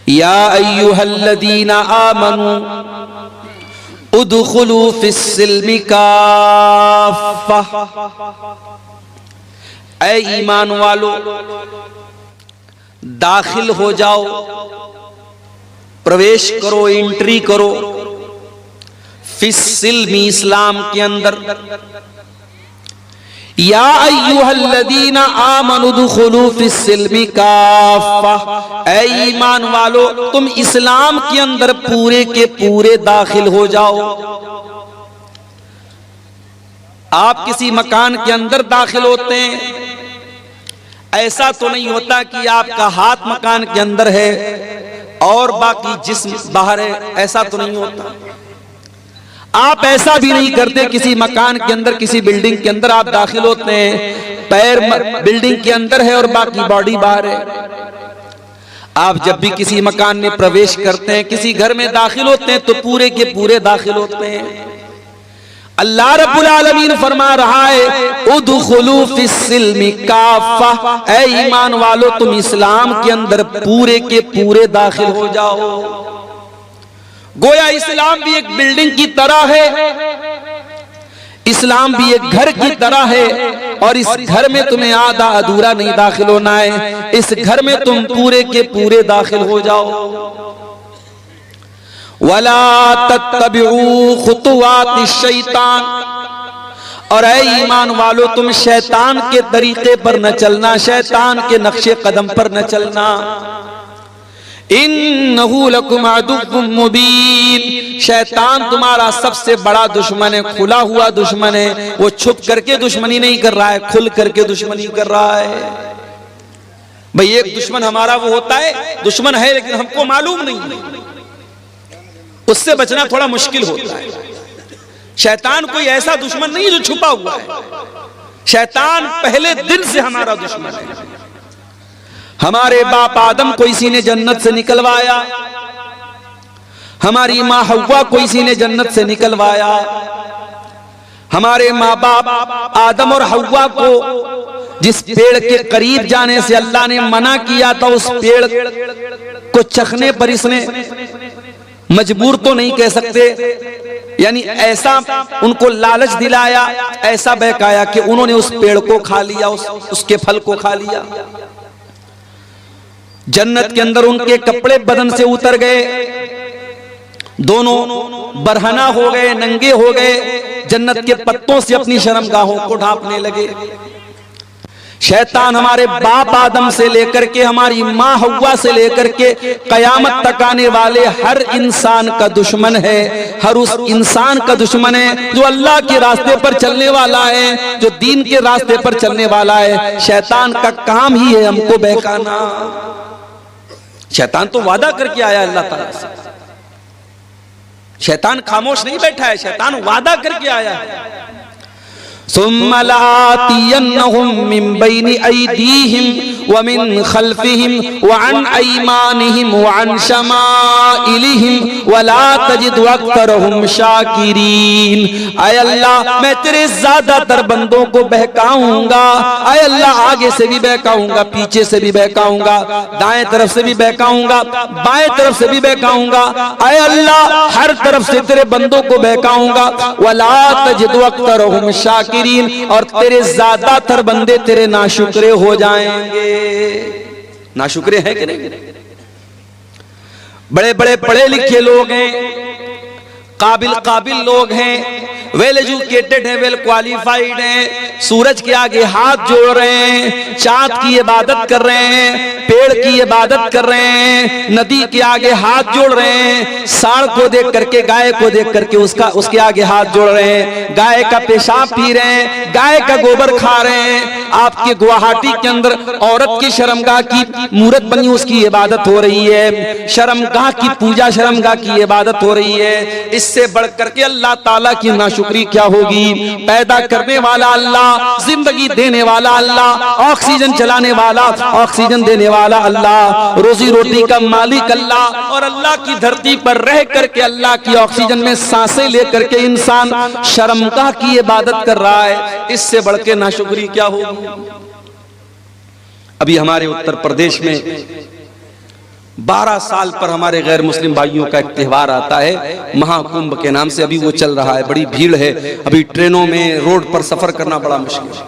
या अय्युहल्लज़ीना आमनू उदखुलू फिस्सिल्मि काफ़्फ़ा। ऐ ईमान वालो, दाखिल हो जाओ, प्रवेश करो, एंट्री करो फिस्सिल्मि, इस्लाम के अंदर। या अय्युहल्लज़ीना आमनू उदखुलू फिस्सिल्मि काफ़्फ़ा। ऐ ईमान वालो, तुम इस्लाम के अंदर पूरे के पूरे दाखिल हो जाओ। आप किसी मकान के अंदर दाखिल होते हैं, ऐसा तो नहीं होता कि आपका हाथ मकान के अंदर है और बाकी जिस्म बाहर है, ऐसा तो नहीं होता। आप ऐसा भी नहीं करते, किसी मकान के अंदर, किसी बिल्डिंग के अंदर आप दाखिल होते हैं, पैर बिल्डिंग के अंदर है और बाकी बॉडी बाहर है। आप जब भी किसी मकान में प्रवेश करते हैं, किसी घर में दाखिल होते हैं, तो पूरे के पूरे दाखिल होते हैं। अल्लाह रब्बुल आलमीन फरमा रहा है उदखुलू फिस्सिल्मि काफ़्फ़ा। ऐ ईमान वालो, तुम इस्लाम के अंदर पूरे के पूरे दाखिल हो जाओ। गोया इस्लाम भी एक बिल्डिंग की तरह है, इस्लाम भी एक घर की तरह है, और इस घर में तुम्हें आधा अधूरा नहीं दाखिल होना है, इस घर में तुम पूरे के पूरे दाखिल हो जाओ। वला तत्तबिऊ खुतुवातिश शैतान। और ऐ ईमान वालो, तुम शैतान के तरीके पर न चलना, शैतान के नक्शे कदम पर न चलना। इन्नहु लकुम अदुव्वुम मुबीन। शैतान तुम्हारा सबसे बड़ा दुश्मन है, खुला हुआ दुश्मन है। वो छुप करके दुश्मनी नहीं कर रहा है, खुल करके दुश्मनी कर रहा है। भाई एक दुश्मन हमारा वो होता है, दुश्मन है लेकिन हमको मालूम नहीं, उससे बचना थोड़ा मुश्किल होता है। शैतान कोई ऐसा दुश्मन नहीं जो छुपा हुआ है, शैतान पहले दिन से हमारा दुश्मन है। हमारे बाप आदम को इसी ने जन्नत से निकलवाया, हमारी माँ हव्वा को इसी ने जन्नत से निकलवाया। हमारे माँ बाप आदम और हव्वा को जिस पेड़ के करीब जाने से अल्लाह ने मना किया था, उस पेड़ को चखने पर इसने मजबूर तो नहीं कह सकते, यानी ऐसा उनको लालच दिलाया, ऐसा बहकाया कि उन्होंने उस पेड़ को खा लिया, उसके फल को खा लिया। जन्नत के अंदर उनके कपड़े बदन से उतर गए, दोनों बरहना हो गए, नंगे हो गए, जन्नत के पत्तों से अपनी शर्मगाहों को ढांपने लगे। शैतान हमारे बाप आदम से लेकर के हमारी माँ हव्वा से लेकर के कयामत तक आने वाले हर इंसान का दुश्मन है, हर उस इंसान का दुश्मन है जो अल्लाह के रास्ते पर चलने वाला है, जो दीन के रास्ते पर चलने वाला है। शैतान का काम ही है हमको बहकाना। शैतान तो वादा करके आया अल्लाह ताला से, शैतान खामोश नहीं बैठा है, शैतान वादा करके आया है। सुम्मा लातियन्नहुम मिन बैनि अयदीहिम व मिन खल्फिहिम व अन अयमानिहिम व अन शमाइलिहिम व ला तजिदु अक्तरहुम शाकिरीन। आय अल्लाह, मैं तेरे ज्यादातर बंदों को बहकाऊंगा। आय अल्लाह, आगे से भी बहकाऊंगा, पीछे से भी बहकाऊंगा, दाएं तरफ से भी बहकाऊंगा, बाएं तरफ से भी बहकाऊंगा। आय अल्लाह, हर तरफ से तेरे बंदों को बहकाऊंगा। व ला तजिदु अक्तरहुम शाकिरीन, और तेरे ज्यादातर बंदे तेरे नाशुक्रे हो जाएंगे। नाशुक्रे हैं कि नहीं? बड़े बड़े पढ़े लिखे लोग हैं, काबिल लोग हैं, वेल एजुकेटेड हैं, वेल क्वालिफाइड हैं, सूरज के आगे हाथ जोड़ रहे हैं, चांद की इबादत कर रहे हैं, पेड़ की इबादत कर रहे हैं, नदी के आगे हाथ जोड़ रहे हैं, सांड को देख करके, गाय को देख करके उसके आगे हाथ जोड़ रहे हैं, गाय का पेशाब पी रहे हैं, गाय का गोबर खा रहे हैं। आपके गुवाहाटी के अंदर औरत की शर्मगाह की मूर्त बनी, उसकी इबादत हो रही है, शर्मगाह की पूजा, शर्मगाह की इबादत हो रही है। इससे बढ़ करके अल्लाह ताला की नाशुक्री क्या होगी? पैदा करने वाला अल्लाह, जिंदगी देने वाला अल्लाह, ऑक्सीजन चलाने वाला, ऑक्सीजन देने वाला अल्लाह, रोजी रोटी का मालिक अल्लाह, और अल्लाह की धरती पर रह करके अल्लाह की ऑक्सीजन में सांसें लेकर के इंसान शर्मगाह की इबादत कर रहा है। इससे बढ़ के नाशुक्री क्या होगी? अभी हमारे उत्तर प्रदेश में 12 साल पर हमारे गैर मुस्लिम भाइयों का एक त्यौहार आता है महाकुंभ के नाम से। अभी वो चल रहा है, बड़ी भीड़ है, अभी ट्रेनों में रोड पर सफर करना बड़ा मुश्किल है।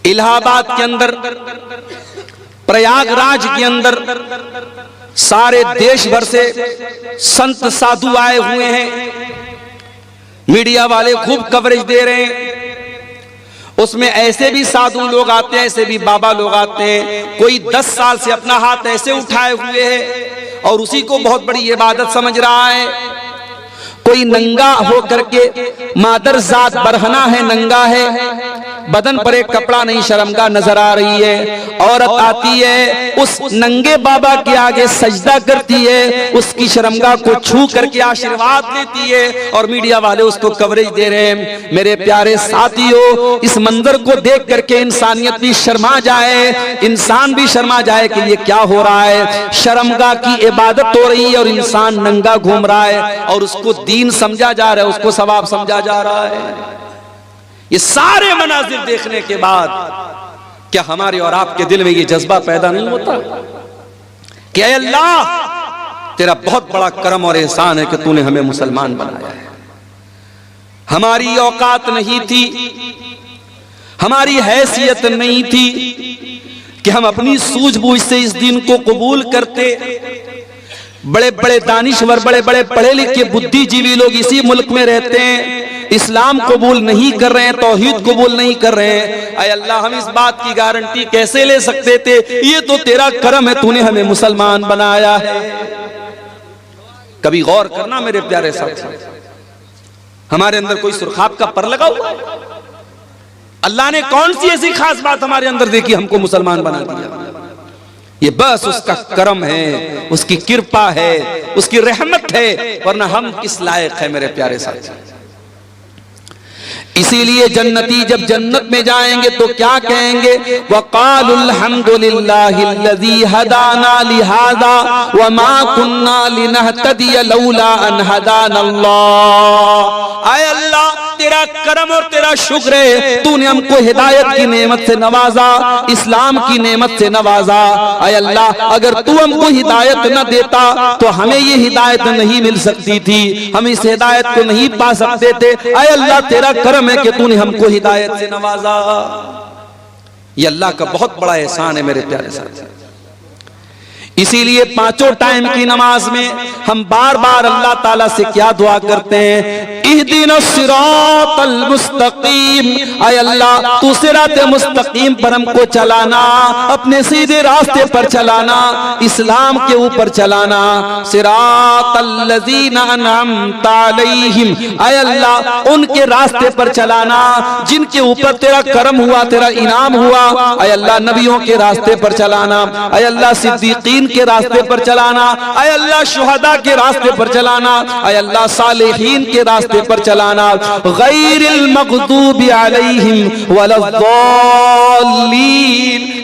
इलाहाबाद के अंदर, प्रयागराज के अंदर सारे देश भर से संत साधु आए हुए हैं। मीडिया वाले खूब कवरेज दे रहे हैं। उसमें ऐसे भी साधु लोग आते हैं, ऐसे भी बाबा लोग आते हैं। कोई 10 साल से अपना हाथ ऐसे उठाए हुए है और उसी को बहुत बड़ी इबादत समझ रहा है। कोई नंगा हो करके, मादर जात बरहना है, नंगा है, बदन पर एक कपड़ा नहीं, शर्मगाह नजर आ रही है। औरत आती है, उस नंगे बाबा के आगे सजदा करती है, उसकी शर्मगाह को छू करके आशीर्वाद लेती है और मीडिया वाले उसको कवरेज दे रहे हैं। मेरे प्यारे साथियों, इस मंजर को देख करके इंसानियत भी शर्मा जाए, इंसान भी शर्मा जाए कि ये क्या हो रहा है। शर्मगाह की इबादत हो रही है और इंसान नंगा घूम रहा है और उसको दीन समझा जा रहा है, उसको सवाब समझा जा रहा है। ये सारे मनाजिर देखने के बाद क्या हमारे और आपके दिल में ये जज्बा पैदा नहीं होता कि ऐ अल्लाह, तेरा बहुत बड़ा करम और एहसान है कि तूने हमें मुसलमान बनाया है। हमारी औकात नहीं थी, हमारी हैसियत नहीं थी कि हम अपनी सूझबूझ से इस दिन को कबूल करते। बड़े बड़े दानिश्वर, बड़े बड़े पढ़े लिखे बुद्धिजीवी लोग इसी मुल्क में रहते हैं, इस्लाम कबूल नहीं कर रहे हैं, तौहीद कबूल नहीं कर रहे हैं। ऐ अल्लाह, हम इस बात की गारंटी कैसे ले सकते थे? ये तो तेरा करम है, तूने हमें मुसलमान बनाया है। कभी गौर करना मेरे प्यारे साथी, हमारे अंदर कोई सुरखाब का पर लगा हुआ है? अल्लाह ने कौन सी ऐसी खास बात हमारे अंदर देखी हमको मुसलमान बना दिया? ये बस उसका करम है, उसकी कृपा है, उसकी रहमत है, वरना हम किस लायक है मेरे प्यारे साथी। इसीलिए जन्नती जब जन्नत में जाएंगे तो क्या कहेंगे? वक़ालुल हम्दुलिल्लाहिल्लज़ी हदाना लिहाज़ा वमा कुन्ना लिनहतदिय लौला अन हदानल्लाह। आय अल्लाह, तेरा करम और तेरा शुक्र है, तूने हमको हिदायत की नेमत से नवाजा, इस्लाम की नेमत से नवाजा। आय अल्लाह, अगर तू हमको हिदायत न देता तो हमें ये हिदायत नहीं मिल सकती थी, हम इस हिदायत को नहीं पा सकते थे। आय अल्लाह, तेरा करम है कि तूने हमको हिदायत से नवाजा। ये अल्लाह का बहुत बड़ा एहसान है मेरे प्यारे साथी। इसीलिए 5 टाइम की नमाज में हम बार बार अल्लाह ताला से क्या दुआ करते हैं? इहदिनस सिरातल मुस्तकीम। आय अल्लाह, तू सिराते मुस्तकीम पर हमको चलाना, अपने सीधे रास्ते पर चलाना, इस्लाम के ऊपर चलाना। सिरातल लज़ीना अनअमता अलैहिम। आय अल्लाह, उनके रास्ते पर चलाना जिनके ऊपर तेरा करम हुआ, तेरा इनाम हुआ। आय अल्लाह, नबियों के रास्ते पर चलाना। आय अल्लाह, सिद्दीकीन के रास्ते पर चलाना। आय अल्लाह, शुहदा के रास्ते पर चलाना। आय अल्लाह, सालिहीन के रास्ते पर चलाना। गैरिल मग़दूबि अलैहिम वलद्दाल्लीन।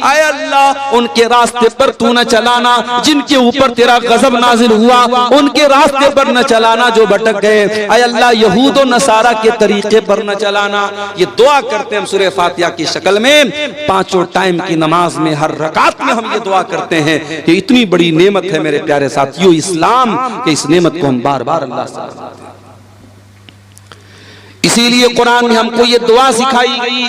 आय अल्लाह, उनके रास्ते पर तू न चलाना जिनके ऊपर तेरा गजब नाजिल हुआ, उनके रास्ते पर न चलाना जो भटक गए। आय अल्लाह, यहूद और नसारा के तरीके पर न चलाना। ये दुआ करते हैं हम सूरह फातिहा की शक्ल में। 5 टाइम की नमाज में हर रकात में हम ये दुआ करते हैं कि इतनी बड़ी नेमत है मेरे प्यारे साथियों इस्लाम, कि इस नेमत को हम बार बार अल्लाह से मांगते हैं। इसीलिए कुरान में हमको ये दुआ सिखाई गई,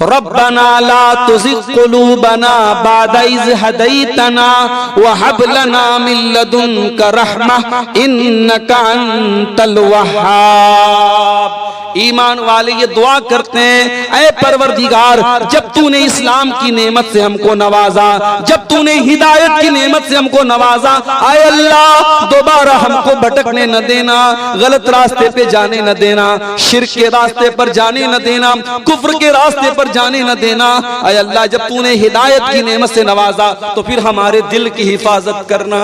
रब्बना ला तुज़िग़ क़ुलूबना बअद इज़ हदैतना व हब लना मिन लदुनका रहमह इन्नका अंतल वह्हाब। ईमान वाले ये दुआ करते हैं, ऐ परवरदिगार, जब तूने इस्लाम की नेमत से हमको नवाजा, जब तूने हिदायत की नेमत से हमको नवाजा, आय अल्लाह, दोबारा हमको भटकने न देना, गलत रास्ते पे जाने न देना, शिर्क के रास्ते पर जाने न देना, कुफ्र के रास्ते पर जाने न देना। आय अल्लाह, जब तूने हिदायत की नेमत से नवाजा तो फिर हमारे दिल की हिफाजत करना।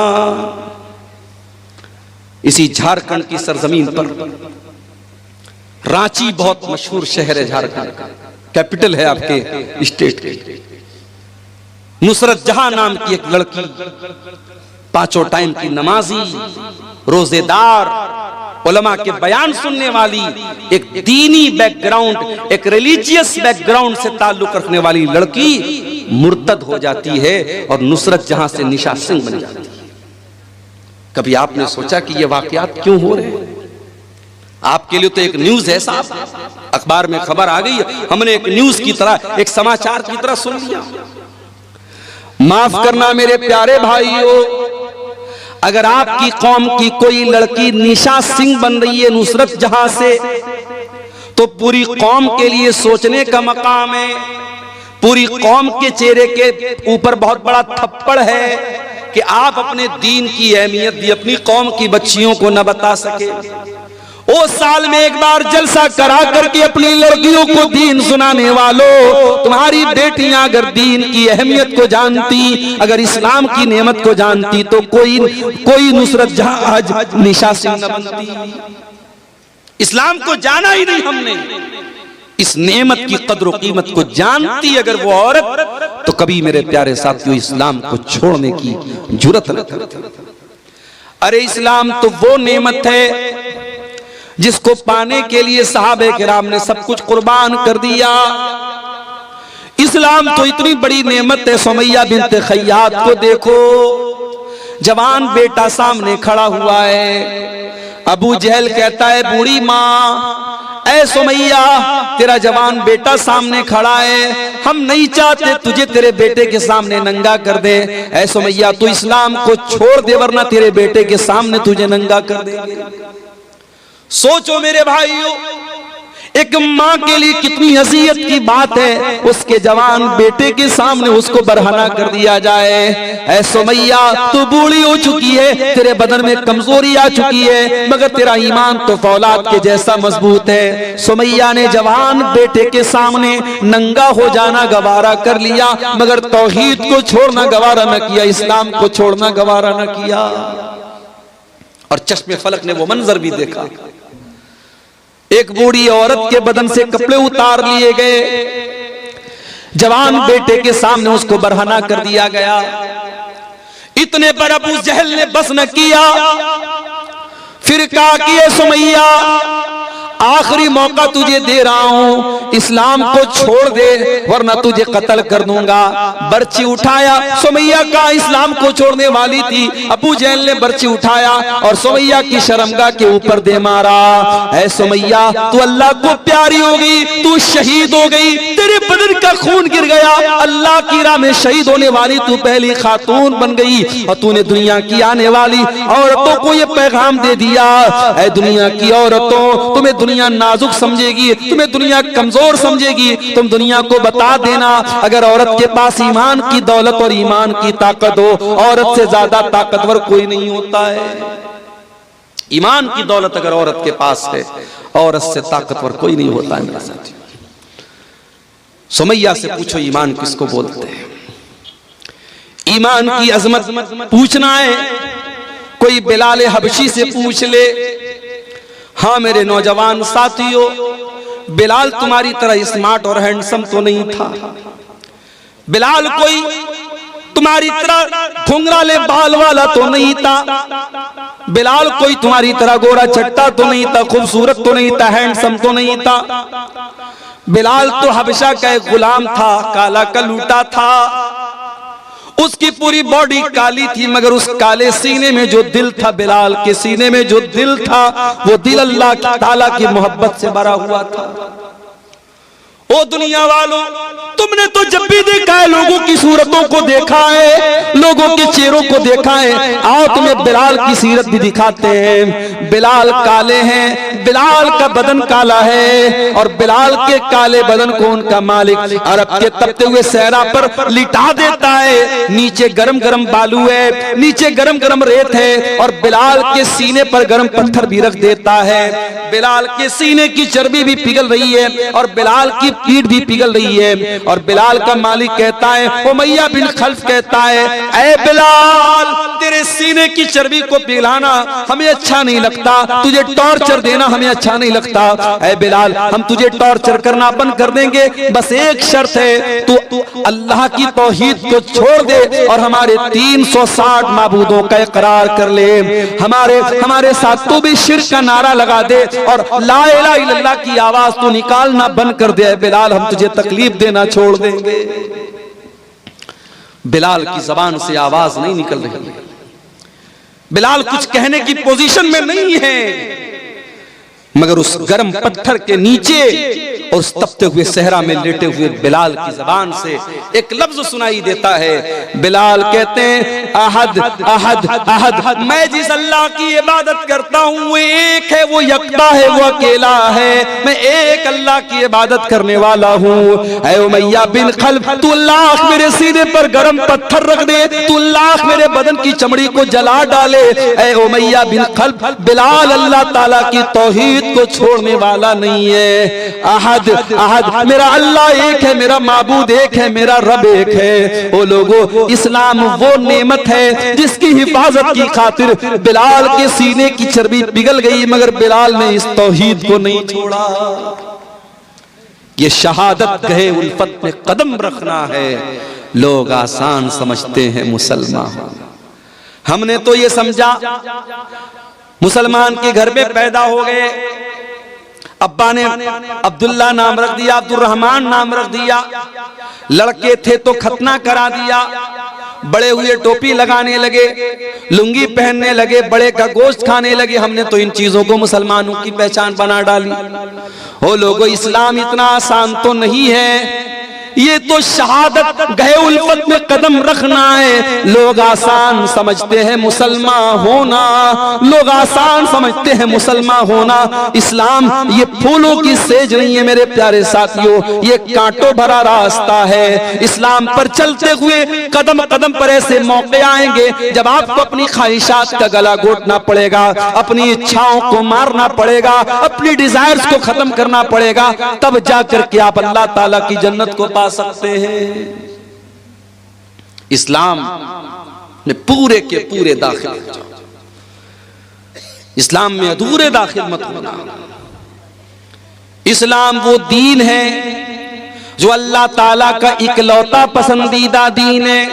इसी झारखंड की सरजमीन पर रांची बहुत मशहूर शहर है, झारखंड का कैपिटल है आपके स्टेट के। नुसरत जहां नाम की एक लड़की, 5 टाइम की नमाजी, रोजेदार, उलमा के बयान सुनने वाली, एक दीनी बैकग्राउंड, एक रिलीजियस बैकग्राउंड से ताल्लुक रखने वाली लड़की मुर्तद हो जाती है और नुसरत जहां से निशा सिंह बन जाती है। कभी आपने सोचा कि ये वाकयात क्यों हो रहे हैं? आपके लिए तो एक न्यूज है साहब, अखबार में खबर आ गई, हमने एक न्यूज की तरह, एक समाचार की तरह सुन लिया। माफ करना मेरे प्यारे भाइयों, अगर आपकी कौम की कोई लड़की निशा सिंह बन रही है नुसरत जहां से, तो पूरी कौम के लिए सोचने का मकाम है। पूरी कौम के चेहरे के ऊपर बहुत बड़ा थप्पड़ है कि आप अपने दीन की अहमियत भी अपनी कौम की बच्चियों को न बता सके। ओ साल में एक बार जलसा करा करके अपनी लड़कियों को दीन सुनाने वालों, तुम्हारी बेटियां अगर दीन की अहमियत को जानती, अगर इस्लाम की नेमत को जानती, तो कोई नुसरत जहां आज निशा सिंह न बनती। इस्लाम को जाना ही नहीं हमने, इस नेमत की कद्र कीमत को जानती अगर वो औरत, तो कभी मेरे प्यारे साथियों इस्लाम को छोड़ने की जुर्रत न करती। अरे इस्लाम तो वो नेमत है जिसको पाने के लिए सहाबे किराम ने सब कुछ कुर्बान कर दिया। इस्लाम तो इतनी बड़ी नेमत है। सुमैया बिन्त खय्यात को देखो, जवान बेटा सामने खड़ा हुआ है। अबू जहल कहता है बूढ़ी माँ, ऐ सुमैया तेरा जवान बेटा सामने खड़ा है, हम नहीं चाहते तुझे तेरे बेटे के सामने नंगा कर दे। ऐ सुमैया तू इस्लाम को छोड़ दे वरना तेरे बेटे के सामने तुझे नंगा कर देंगे। सोचो मेरे भाइयों, एक माँ के लिए कितनी अज़ियत की बात है, उसके जवान बेटे के सामने उसको बरहना कर दिया जाए। ऐ सुमैया तू बूढ़ी हो चुकी है, तेरे बदन में कमजोरी आ चुकी है, मगर तेरा ईमान तो फौलाद के जैसा मजबूत है। सुमैया ने जवान बेटे के सामने नंगा हो जाना गवारा कर लिया, मगर तौहीद को छोड़ना गवारा न किया, इस्लाम को छोड़ना गवारा न किया। और चश्मे फलक ने वो मंजर भी देखा, एक बूढ़ी औरत के बदन से कपड़े उतार लिए गए, जवान बेटे के सामने उसको बरहना कर दिया गया। इतने पर अबू जहल ने बस न किया, फिर कहा कि ये सुमैया आखिरी मौका तुझे दे रहा हूं, इस्लाम को छोड़ दे वरना तुझे कत्ल कर दूंगा। बर्ची उठाया, सुमैया का इस्लाम को छोड़ने वाली थी। अबू जहल ने बर्ची उठाया और सुमैया की शर्मगाह के ऊपर दे मारा। ऐ सुमैया तू अल्लाह को प्यारी हो गई, तू शहीद हो गई, तेरे बदन का खून गिर गया, अल्लाह की राह में शहीद होने वाली तू पहली खातून बन गई। और तूने दुनिया की आने वाली औरतों को यह पैगाम दे दिया, ऐ दुनिया की औरतों, तुम्हें दुनिया नाजुक समझेगी, तुम्हें दुनिया कमजोर समझेगी, तुम दुनिया को बता देना अगर औरत के पास ईमान की दौलत और ईमान की ताकत हो, औरत से ज्यादा ताकतवर कोई नहीं होता है। ईमान की दौलत अगर औरत के पास है, औरत से ताकतवर कोई नहीं होता है। मेरे साथी सुमैया से पूछो ईमान किसको बोलते हैं? ईमान की अजमत पूछना है, कोई बिलाल हबशी से पूछ ले। हाँ मेरे नौजवान साथियों, बिलाल तुम्हारी तरह स्मार्ट और हैंडसम तो नहीं था। बिलाल कोई तुम्हारी तरह घुंघराले बाल वाला तो नहीं था। बिलाल कोई तुम्हारी तरह गोरा चट्टा तो नहीं था, खूबसूरत तो नहीं था, हैंडसम तो नहीं था। बिलाल तो हबशा का एक गुलाम था, काला कलूटा था। उसकी पूरी बॉडी काली थी, मगर उस काले सीने में जो दिल था, बिलाल के सीने में जो दिल था, वो दिल अल्लाह ताला की मोहब्बत से भरा हुआ था। ओ दुनिया वालों, तुमने तो जब भी देखा है लोगों की सूरतों को देखा है, लोगों के चेहरों को देखा है, आओ तुम्हें बिलाल की सीरत भी दिखाते हैं। बिलाल काले हैं, बिलाल का बदन काला है, और बिलाल के काले बदन को उनका मालिक अरब के तपते हुए सहरा पर लिटा देता है। नीचे गरम गरम बालू है, नीचे गरम गरम रेत है, और बिलाल के सीने पर गरम पत्थर भी रख देता है। बिलाल के सीने की चर्बी भी पिघल रही है, और बिलाल की ईंट भी पिघल रही है। और बिलाल का मालिक कहता है, उमैया बिन खल्फ कहता है, ऐ बिलाल, तेरे सीने की चर्बी को पिघलाना हमें अच्छा नहीं लगता, तुझे टॉर्चर देना हमें अच्छा नहीं लगता। ऐ बिलाल, हम तुझे टॉर्चर करना बंद कर देंगे, बस एक शर्त है, तू अल्लाह की तौहीद को छोड़ दे और हमारे 360 माबूदों का इकरार कर ले, हमारे साथ तू भी शिर्क का नारा लगा दे और ला इलाहा इल्लल्लाह की आवाज तू निकालना बंद कर दे। बिलाल, हम तुझे तकलीफ देना छोड़ देंगे। बिलाल की जबान से आवाज नहीं निकल रही है, बिलाल कुछ कहने की पोजीशन में नहीं है, मगर उस गर्म पत्थर के नीचे और उस तपते हुए सहरा में लेटे हुए बिलाल की जबान से एक लफ्ज सुनाई देता है। बिलाल कहते हैं, अहद अहद अहद, मैं जिस अल्लाह की इबादत करता हूँ वो एक है, वो यकता है, वो अकेला है, मैं एक अल्लाह की इबादत करने वाला हूँ। ऐ उमैया बिन खल्फ, तू लाख मेरे सीने पर गर्म पत्थर रख दे, तू लाख मेरे बदन की चमड़ी को जला डाले, ऐ उमैया बिन खल्फ, बिलाल अल्लाह ताला की तौहीद को छोड़ने वाला नहीं है। अहद अहद, मेरा अल्लाह एक है, मेरा माबूद एक है, मेरा रब एक है। ओ लोगों, इस्लाम वो नेमत है जिसकी हिफाजत की खातिर बिलाल के सीने की चर्बी पिघल गई, मगर बिलाल ने इस तौहीद को नहीं छोड़ा। ये शहादत गए उल्फत में कदम रखना है। लोग आसान समझते हैं मुसलमान, हमने तो ये समझा मुसलमान के घर में पैदा हो गए, अब्बा ने अब्दुल्ला नाम रख दिया, अब्दुल रहमान नाम रख दिया, लड़के थे तो खतना करा दिया, बड़े हुए टोपी लगाने लगे, लुंगी पहनने लगे, बड़े का गोश्त खाने लगे। हमने तो इन चीजों को मुसलमानों की पहचान बना डाली। ओ लोगों, इस्लाम इतना आसान तो नहीं है, ये तो शहादत गए उल्फत में कदम रखना है। लोग आसान समझते हैं मुसलमान होना, लोग आसान समझते हैं मुसलमान होना। इस्लाम ये फूलों की सेज नहीं है मेरे प्यारे साथियों, ये कांटों भरा रास्ता है। इस्लाम पर चलते हुए कदम कदम पर ऐसे मौके आएंगे जब आपको अपनी ख्वाहिशात का गला घोटना पड़ेगा, अपनी इच्छाओं को मारना पड़ेगा, अपनी डिजायर्स को खत्म करना पड़ेगा, तब जाकर के आप अल्लाह ताला की जन्नत को सकते हैं। इस्लाम ने पूरे के पूरे दाखिल हो जाओ, इस्लाम में अधूरे दाखिल मत होना। इस्लाम वो दीन है जो अल्लाह ताला का इकलौता पसंदीदा दीन है।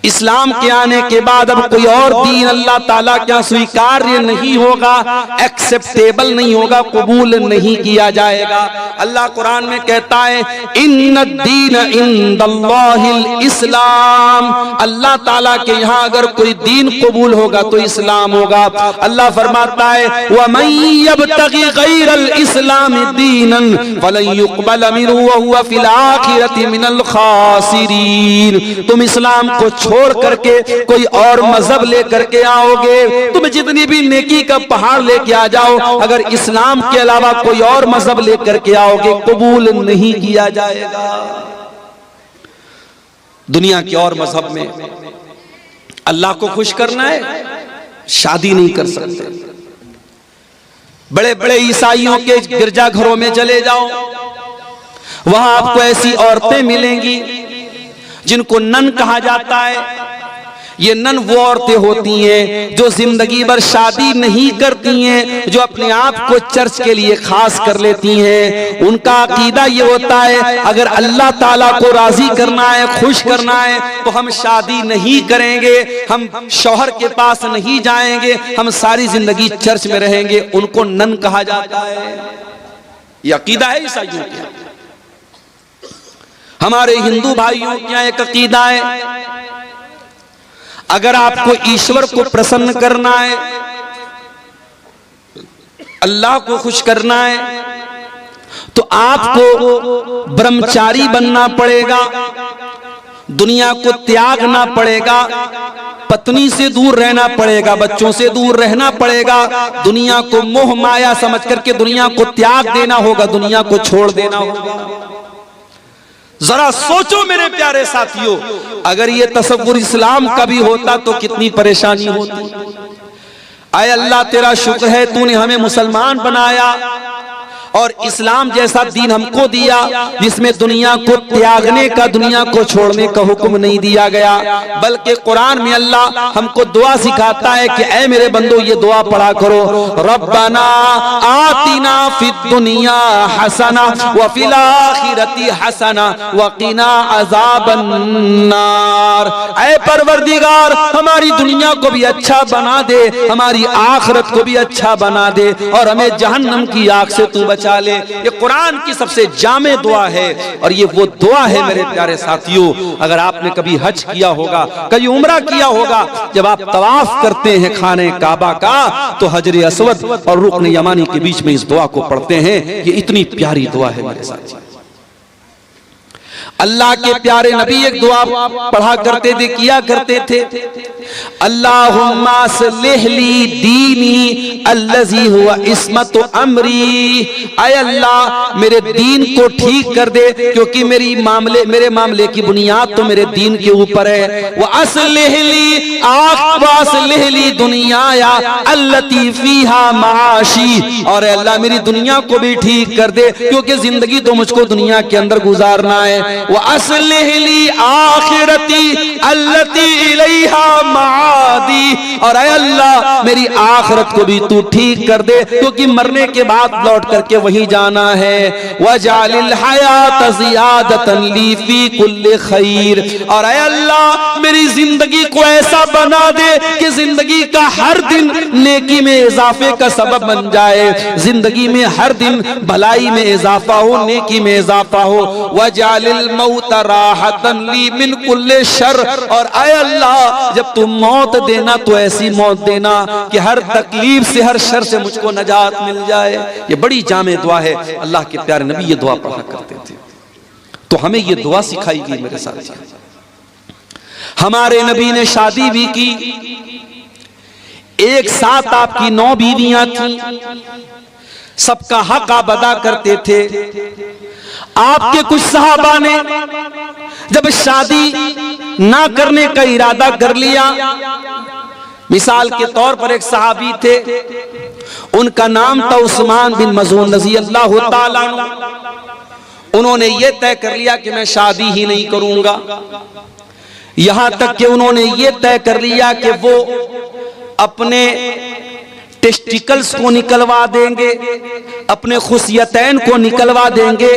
इस्लाम के आने के बाद अब कोई और दीन अल्लाह ताला क्या स्वीकार्य नहीं होगा, एक्सेप्टेबल नहीं होगा, कबूल नहीं किया जाएगा। अल्लाह कुरान में कहता है, इन्नद्दीन इंदल्लाहिल इस्लाम, अल्लाह ताला के यहाँ अगर कोई दीन कबूल होगा तो इस्लाम होगा। अल्लाह फरमाता है, वमन यब्तगी गैरल इस्लाम दीनन फलन युक़बल मिन्हु व हुवा फिल आखिरति मिनल खासिरीन। तुम इस्लाम को छोड़ करके कोई और मजहब लेकर के आओगे, तुम जितनी भी नेकी का पहाड़ लेके आ जाओ, अगर इस्लाम के अलावा कोई और मजहब लेकर के आओगे कबूल नहीं किया जाएगा। दुनिया के और मजहब में अल्लाह को खुश करना है, शादी नहीं कर सकते। बड़े बड़े ईसाइयों के गिरजाघरों में चले जाओ, वहां आपको ऐसी औरतें मिलेंगी जिनको नन कहा जाता है। ये नन वो औरतें होती हैं जो जिंदगी भर शादी नहीं करती हैं, जो अपने आप को चर्च के लिए खास कर लेती हैं। उनका अकीदा ये होता है, अगर अल्लाह ताला को राजी करना है, खुश करना है, तो हम शादी नहीं करेंगे, हम शौहर के पास नहीं जाएंगे, हम सारी जिंदगी चर्च में रहेंगे। उनको नन कहा जाता है। ये अकीदा है ईसाइयों का। हमारे हिंदू भाइयों क्या एक अकीदा है, अगर आपको ईश्वर को प्रसन्न करना है, अल्लाह को खुश करना है, तो आपको ब्रह्मचारी बनना पड़ेगा, दुनिया को त्यागना पड़ेगा, पत्नी से दूर रहना पड़ेगा, बच्चों से दूर रहना पड़ेगा, दुनिया को मोह माया समझ करके दुनिया को त्याग देना होगा, दुनिया को छोड़ देना होगा। जरा सोचो मेरे प्यारे साथियों, अगर ये तसव्वुर इस्लाम का भी होता तो कितनी परेशानी होती। आए अल्लाह तेरा शुक्र है तूने हमें मुसलमान बनाया, और इस्लाम जैसा दीन हमको दिया जिसमें दुनिया को त्यागने का, दुनिया को छोड़ने का हुक्म नहीं दिया गया, बल्कि कुरान में अल्लाह हमको दुआ सिखाता है कि ऐ मेरे बंदो ये दुआ पढ़ा करो, रब्बना आतिना फिद दुनिया हसना व फिल आखिरती हसना व क़िना अज़ाबन नार। ऐ परवरदिगार हमारी दुनिया को भी अच्छा बना दे, हमारी आखिरत को भी अच्छा बना दे और हमें जहन्नम की आग से तू बचा ले। ये कुरान की सबसे जामे दुआ है और ये वो दुआ है मेरे प्यारे साथियों। अगर आपने कभी हज किया होगा, कभी उम्रा किया होगा, जब आप तवाफ करते हैं खाने काबा का तो हजर अस्वद और रुकन यमानी के बीच में इस दुआ को पढ़ते हैं। ये इतनी प्यारी दुआ है मेरे साथियों। अल्लाह के प्यारे नबी एक दुआ पढ़ा करते थे, किया करते थे, अल्लाहुम्मा अस्लिह ली दीनी अल्लज़ी हुवा इस्मतु अमरी। ऐ अल्लाह मेरे दीन को ठीक कर दे क्योंकि मेरे मामले की बुनियाद तो मेरे दीन के ऊपर है। व अस्लिह ली दुनियाया अल्लती फीहा माशी। और अल्लाह मेरी दुनिया को भी ठीक कर दे क्योंकि जिंदगी तो मुझको दुनिया के अंदर गुजारना है। व अस्लिह ली आखिरती अल्लती इलैहा मादी। और ऐ अल्लाह मेरी आखिरत को भी तू ठीक कर दे क्योंकि मरने के बाद लौट करके वहीं जाना है। वजालिल हयात ज़ियादतन ली फी कुल्li खैर। और ऐ अल्लाह मेरी जिंदगी को ऐसा बना दे कि जिंदगी का हर दिन नेकी में इजाफे का सबब बन जाए, जिंदगी में हर दिन भलाई में इजाफा हो, नेकी में इजाफा हो। वजालिल मौत राहतन ली मिन कुल्li शर। और ऐ अल्लाह जब तुम मौत देना तो ऐसी मौत देना कि हर तकलीफ से, हर शर से मुझको नजात मिल जाए। ये बड़ी जामे दुआ है। अल्लाह के प्यारे नबी ये दुआ पढ़ा करते थे तो हमें ये दुआ सिखाई गई मेरे साथ। हमारे नबी ने शादी भी की, एक साथ आपकी 9 बीवियां थी, सबका हक आप अदा करते थे। आपके कुछ सहाबा ने जब शादी ना करने का इरादा कर लिया, मिसाल के तौर पर एक सहाबी थे, उनका नाम था उस्मान बिन मज़ून रज़ी अल्लाह ताला अन्हु। उन्होंने ये तय कर लिया कि मैं शादी ही नहीं करूंगा। यहां तक कि उन्होंने ये तय कर लिया कि वो अपने टेस्टिकल्स को निकलवा देंगे, अपने खुशियतैन को निकलवा देंगे,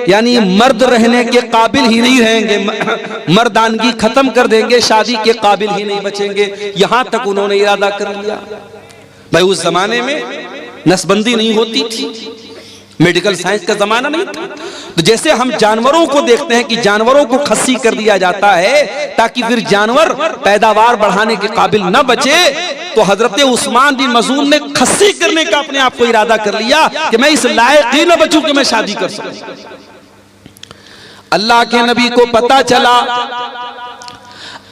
यानी मर्द रहने के काबिल ही नहीं रहेंगे, मर्दानगी खत्म कर देंगे, शादी के काबिल ही नहीं बचेंगे। यहां तक उन्होंने इरादा कर लिया। भाई उस जमाने में नसबंदी नहीं होती थी, मेडिकल साइंस का जमाना नहीं था। तो जैसे हम जानवरों को देखते हैं कि जानवरों को खस्सी कर दिया जाता है ताकि फिर जानवर पैदावार बढ़ाने के काबिल न बचे, तो हजरत उस्मान बिन मज़ून ने खस्सी करने का अपने आप को इरादा कर लिया कि मैं इस लायक ही न बचूं कि मैं शादी कर सकूं। अल्लाह के नबी को पता चला,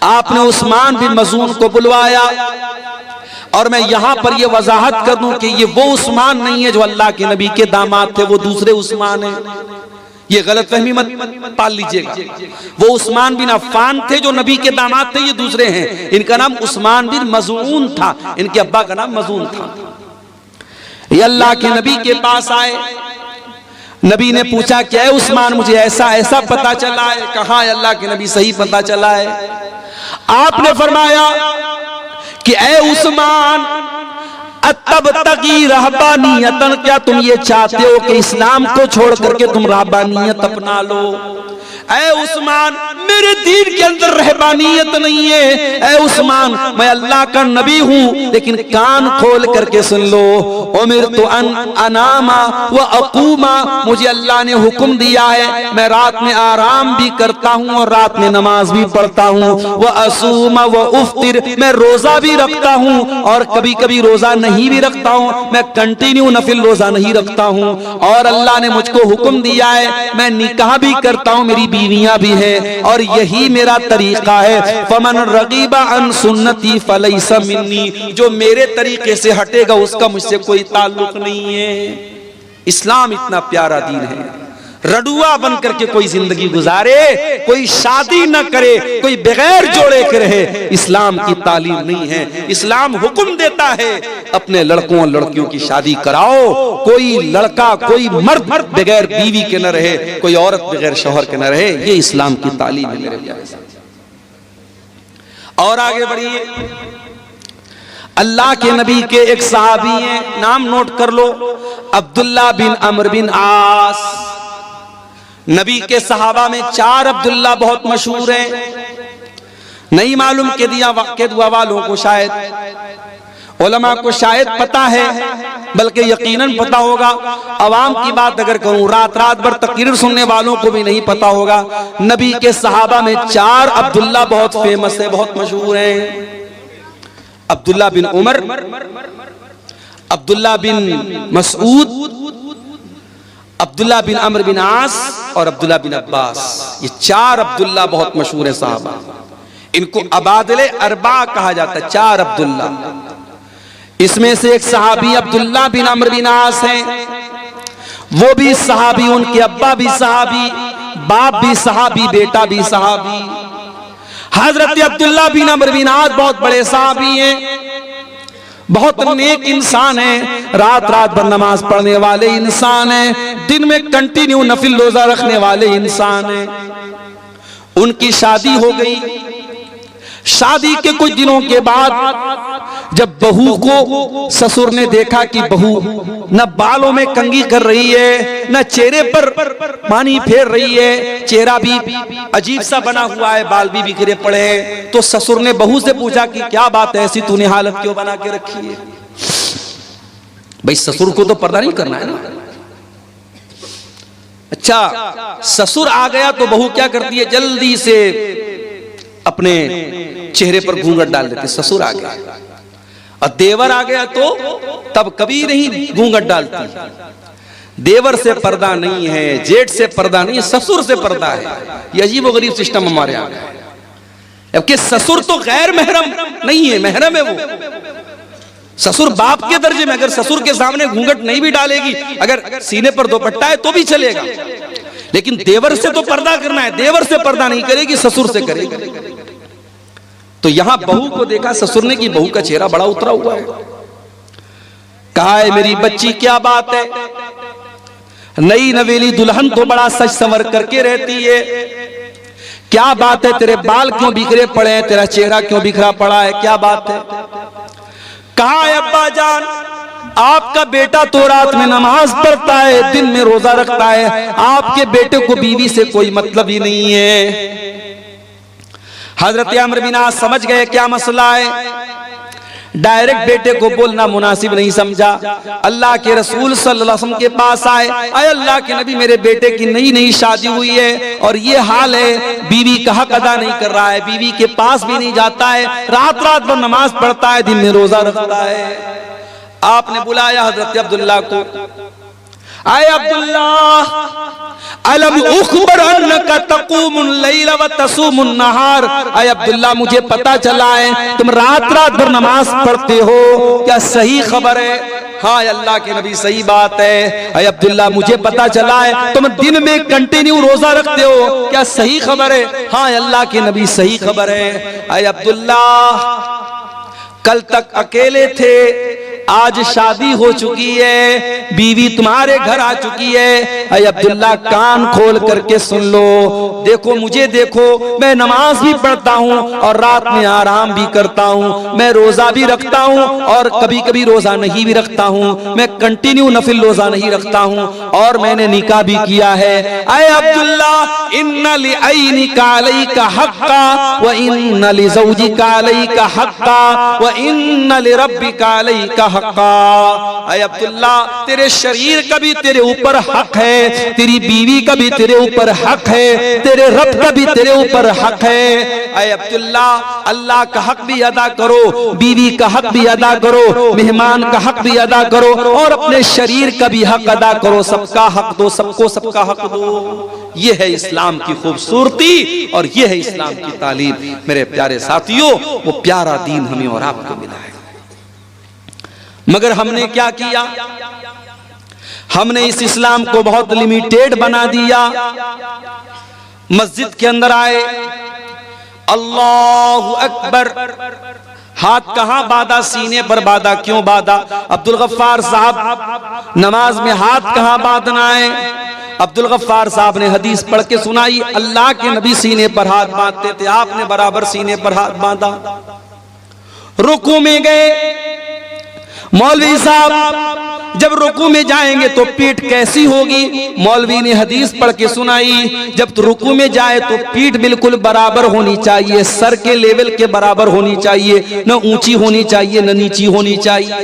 आपने उस्मान बिन मज़ून को बुलवाया। और मैं यहां पर यह वजाहत कर दूं कि ये वो उस्मान नहीं है जो अल्लाह के नबी के दामाद थे, वो दूसरे उस्मान है। ये गलतफहमी मत पाल लीजिएगा। वो उस्मान बिन अफ़्फ़ान थे जो नबी के दामाद थे, ये दूसरे हैं। इनका नाम उस्मान बिन मज़ून था, इनके अब्बा का नाम मज़ून था। ये अल्लाह के नबी के पास आए, नबी ने पूछा कि ऐ उस्मान मुझे ऐसा ऐसा पता चला है। कहा अल्लाह के नबी सही पता चला है। आपने फरमाया कि ऐ उस्मान अतब तकी रहबानियतन, क्या तुम ये चाहते हो कि इस्लाम को छोड़ करके तुम रहबानियत अपना लो? ऐ उस्मान मेरे दीन के अंदर रहबानियत नहीं है। ऐ उस्मान मैं अल्लाह का नबी हूँ, लेकिन कान खोल करके सुन लो। उमिरतु अन अनामा व अकूमा, मुझे अल्लाह ने हुक्म दिया है मैं रात में आराम भी करता हूँ और रात में नमाज भी पढ़ता हूँ। व असूमा व उफ्तिर, मैं रोजा भी रखता हूँ और कभी कभी रोजा नहीं भी रखता हूँ, मैं कंटिन्यू नफिल रोजा नहीं रखता हूँ। और अल्लाह ने मुझको हुक्म दिया है मैं निकाह भी करता हूँ, मेरी बीवियां भी हैं और यही मेरा तरीका है। फमन रगीबा अन सुन्नती फलैसा मिन्नी, जो मेरे तरीके से हटेगा उसका मुझसे कोई ताल्लुक नहीं है। इस्लाम इतना प्यारा दीन है, रडुआ बन करके कोई जिंदगी गुजारे, कोई शादी न करे, कोई बगैर जोड़े के रहे, इस्लाम की तालीम नहीं है। इस्लाम हुक्म देता है अपने लड़कों और लड़कियों की शादी कराओ। कोई लड़का, कोई मर्द बगैर बीवी के न रहे, कोई औरत बगैर शौहर के न रहे। ये इस्लाम की तालीम है मेरे प्यारे साथी। और आगे बढ़िए, अल्लाह के नबी के एक सहाबी हैं, नाम नोट कर लो, अब्दुल्ला बिन अमर बिन आस। नबी के सहाबा में 4 अब्दुल्ला बहुत मशहूर हैं। नहीं मालूम के दुआ वालों को शायद, उलमा को शायद पता है, बल्कि यकीनन पता होगा। अवाम की बात अगर करूं, रात रात भर तकरीर सुनने वालों को भी नहीं पता होगा। नबी के सहाबा में 4 अब्दुल्ला बहुत फेमस है, बहुत मशहूर हैं। अब्दुल्ला बिन उमर, अब्दुल्ला बिन मसूद, अब्दुल्ला बिन अमर बिन आस और अब्दुल्ला बिन अब्बास। ये 4 अब्दुल्ला बहुत मशहूर है साहबा। इनको अबादले अरबा कहा जाता है, 4 अब्दुल्ला। इसमें से एक सहाबी अब्दुल्ला बिन अमर बिन आस हैं, वो भी सहाबी, उनके अब्बा भी सहाबी, बाप भी सहाबी, बेटा भी सहाबी। हजरत अब्दुल्ला बिन अमर बिन आस बहुत बड़े सहाबी हैं, बहुत नेक इंसान है, रात रात भर नमाज पढ़ने वाले इंसान है, दिन में कंटिन्यू नफिल रोजा रखने वाले इंसान है। उनकी शादी हो गई। शादी के कुछ दिनों के बाद जब बहू को ससुर ने देखा कि बहू न बालों में कंघी कर रही है, न चेहरे पर पानी फेर रही है, चेहरा भी अजीब सा बना हुआ है, बाल भी बिखरे पड़े हैं, तो ससुर ने बहू से पूछा कि क्या बात है, ऐसी तूने हालत क्यों बना के रखी है? भाई ससुर को तो पर्दा नहीं करना है ना। अच्छा, ससुर आ गया तो बहू क्या करती है, जल्दी से अपने चेहरे पर घूंघट डाल देती। ससुर आ गया और देवर आ गया तो तब कभी नहीं घूंघट डालती। देवर से पर्दा नहीं है, जेठ से पर्दा नहीं है, ससुर से पर्दा है। ये अजीब गरीब सिस्टम हमारे यहाँ है, जबकि ससुर तो गैर महरम नहीं है, महरम है वो। ससुर बाप के दर्जे में, अगर ससुर के सामने घूंघट नहीं भी डालेगी, अगर सीने पर दुपट्टा है तो भी चलेगा, लेकिन देवर से तो पर्दा करना है। देवर से पर्दा नहीं करेगी, ससुर से करेगी। तो यहां बहू को देखा ससुर ने कि बहू का चेहरा बड़ा उतरा हुआ है। कहा है मेरी बच्ची क्या बात है, नई नवेली दुल्हन तो बड़ा सज संवर करके रहती है, क्या बात है, तेरे बाल क्यों बिखरे पड़े हैं, तेरा चेहरा क्यों बिखरा पड़ा है, क्या बात है? कहा है अब्बा जान, आपका बेटा तो रात में नमाज पढ़ता है, दिन में रोजा रखता है, आपके बेटे को बीवी से कोई मतलब ही नहीं है। हजरत अमर बिन आस समझ गए क्या मसला है। डायरेक्ट बेटे को बोलना मुनासिब नहीं समझा। अल्लाह के रसूल सल्लल्लाहु अलैहि वसल्लम के पास आए, अरे अल्लाह के नबी, मेरे बेटे की नई नई शादी हुई है और ये हाल है, बीवी का हक अदा नहीं कर रहा है, बीवी के पास भी नहीं जाता है, रात रात भर नमाज पढ़ता है, दिन में रोजा रखता है। आपने बुलाया हजरत अब्दुल्ला को, आए अब्दुल्ला, अलम उखबर अन्नका तक़ूमुल लैल व तसूमुन नहार। आए अब्दुल्ला, मुझे पता चला है तुम रात रात भर नमाज पढ़ते हो, क्या सही खबर है? हाँ अल्लाह के नबी, सही बात है। आए अब्दुल्ला, मुझे पता चला है तुम दिन में कंटिन्यू रोजा रखते हो, क्या सही खबर है? हाँ अल्लाह के नबी, सही खबर है। आए अब्दुल्ला, कल तक अकेले थे, आज शादी हो चुकी है, बीवी तुम्हारे घर आ चुकी है। अरे अब्दुल्ला, कान खोल करके सुन लो, देखो मुझे देखो, मैं नमाज भी पढ़ता हूँ और रात में आराम भी करता हूँ, मैं रोजा भी रखता हूँ और कभी कभी रोजा नहीं भी रखता हूँ, मैं कंटिन्यू नफिल रोजा नहीं रखता हूँ और मैंने निकाह भी किया है। अरे अब्दुल्ला, इन्ना लिअयनिका अलैका हक्का व इन्ना लिज़ौजिका अलैका हक्का व इन्ना लिरब्बिका अलैका हक्का। अरे अब्दुल्ला, तेरे शरीर का भी तेरे ऊपर हक है, तेरी बीवी का भी तेरे ऊपर हक है, तेरे रब का भी तेरे ऊपर हक है। अरे अब्दुल्ला, अल्लाह का हक भी अदा करो, बीवी का हक भी अदा करो, मेहमान का हक भी अदा करो और अपने शरीर का भी हक अदा करो। सबका हक दो, सबको सबका हक दो। ये है इस्लाम की खूबसूरती और ये है इस्लाम की तालीम। मेरे प्यारे साथियों, वो प्यारा दीन हमें और आपको मिला है, मगर हमने क्या किया? हमने इस इस्लाम को बहुत लिमिटेड बना दिया। मस्जिद के अंदर आए, अल्लाहु अकबर, हाथ कहां बांधा? सीने पर बांधा। क्यों बांधा? अब्दुल गफ्फार साहब नमाज में हाथ कहां बांधना है? अब्दुल गफ्फार साहब ने हदीस पढ़ के सुनाई, अल्लाह के नबी सीने पर हाथ बांधते थे, आपने बराबर सीने पर हाथ बांधा। रुकू में गए, मौलवी साहब जब रुकू में जाएंगे तो पीठ कैसी होगी? मौलवी ने हदीस पढ़ के सुनाई, जब तो रुकू में जाए तो पीठ बिल्कुल बराबर होनी चाहिए, सर के लेवल के बराबर होनी चाहिए, न ऊंची होनी चाहिए न नीची होनी चाहिए।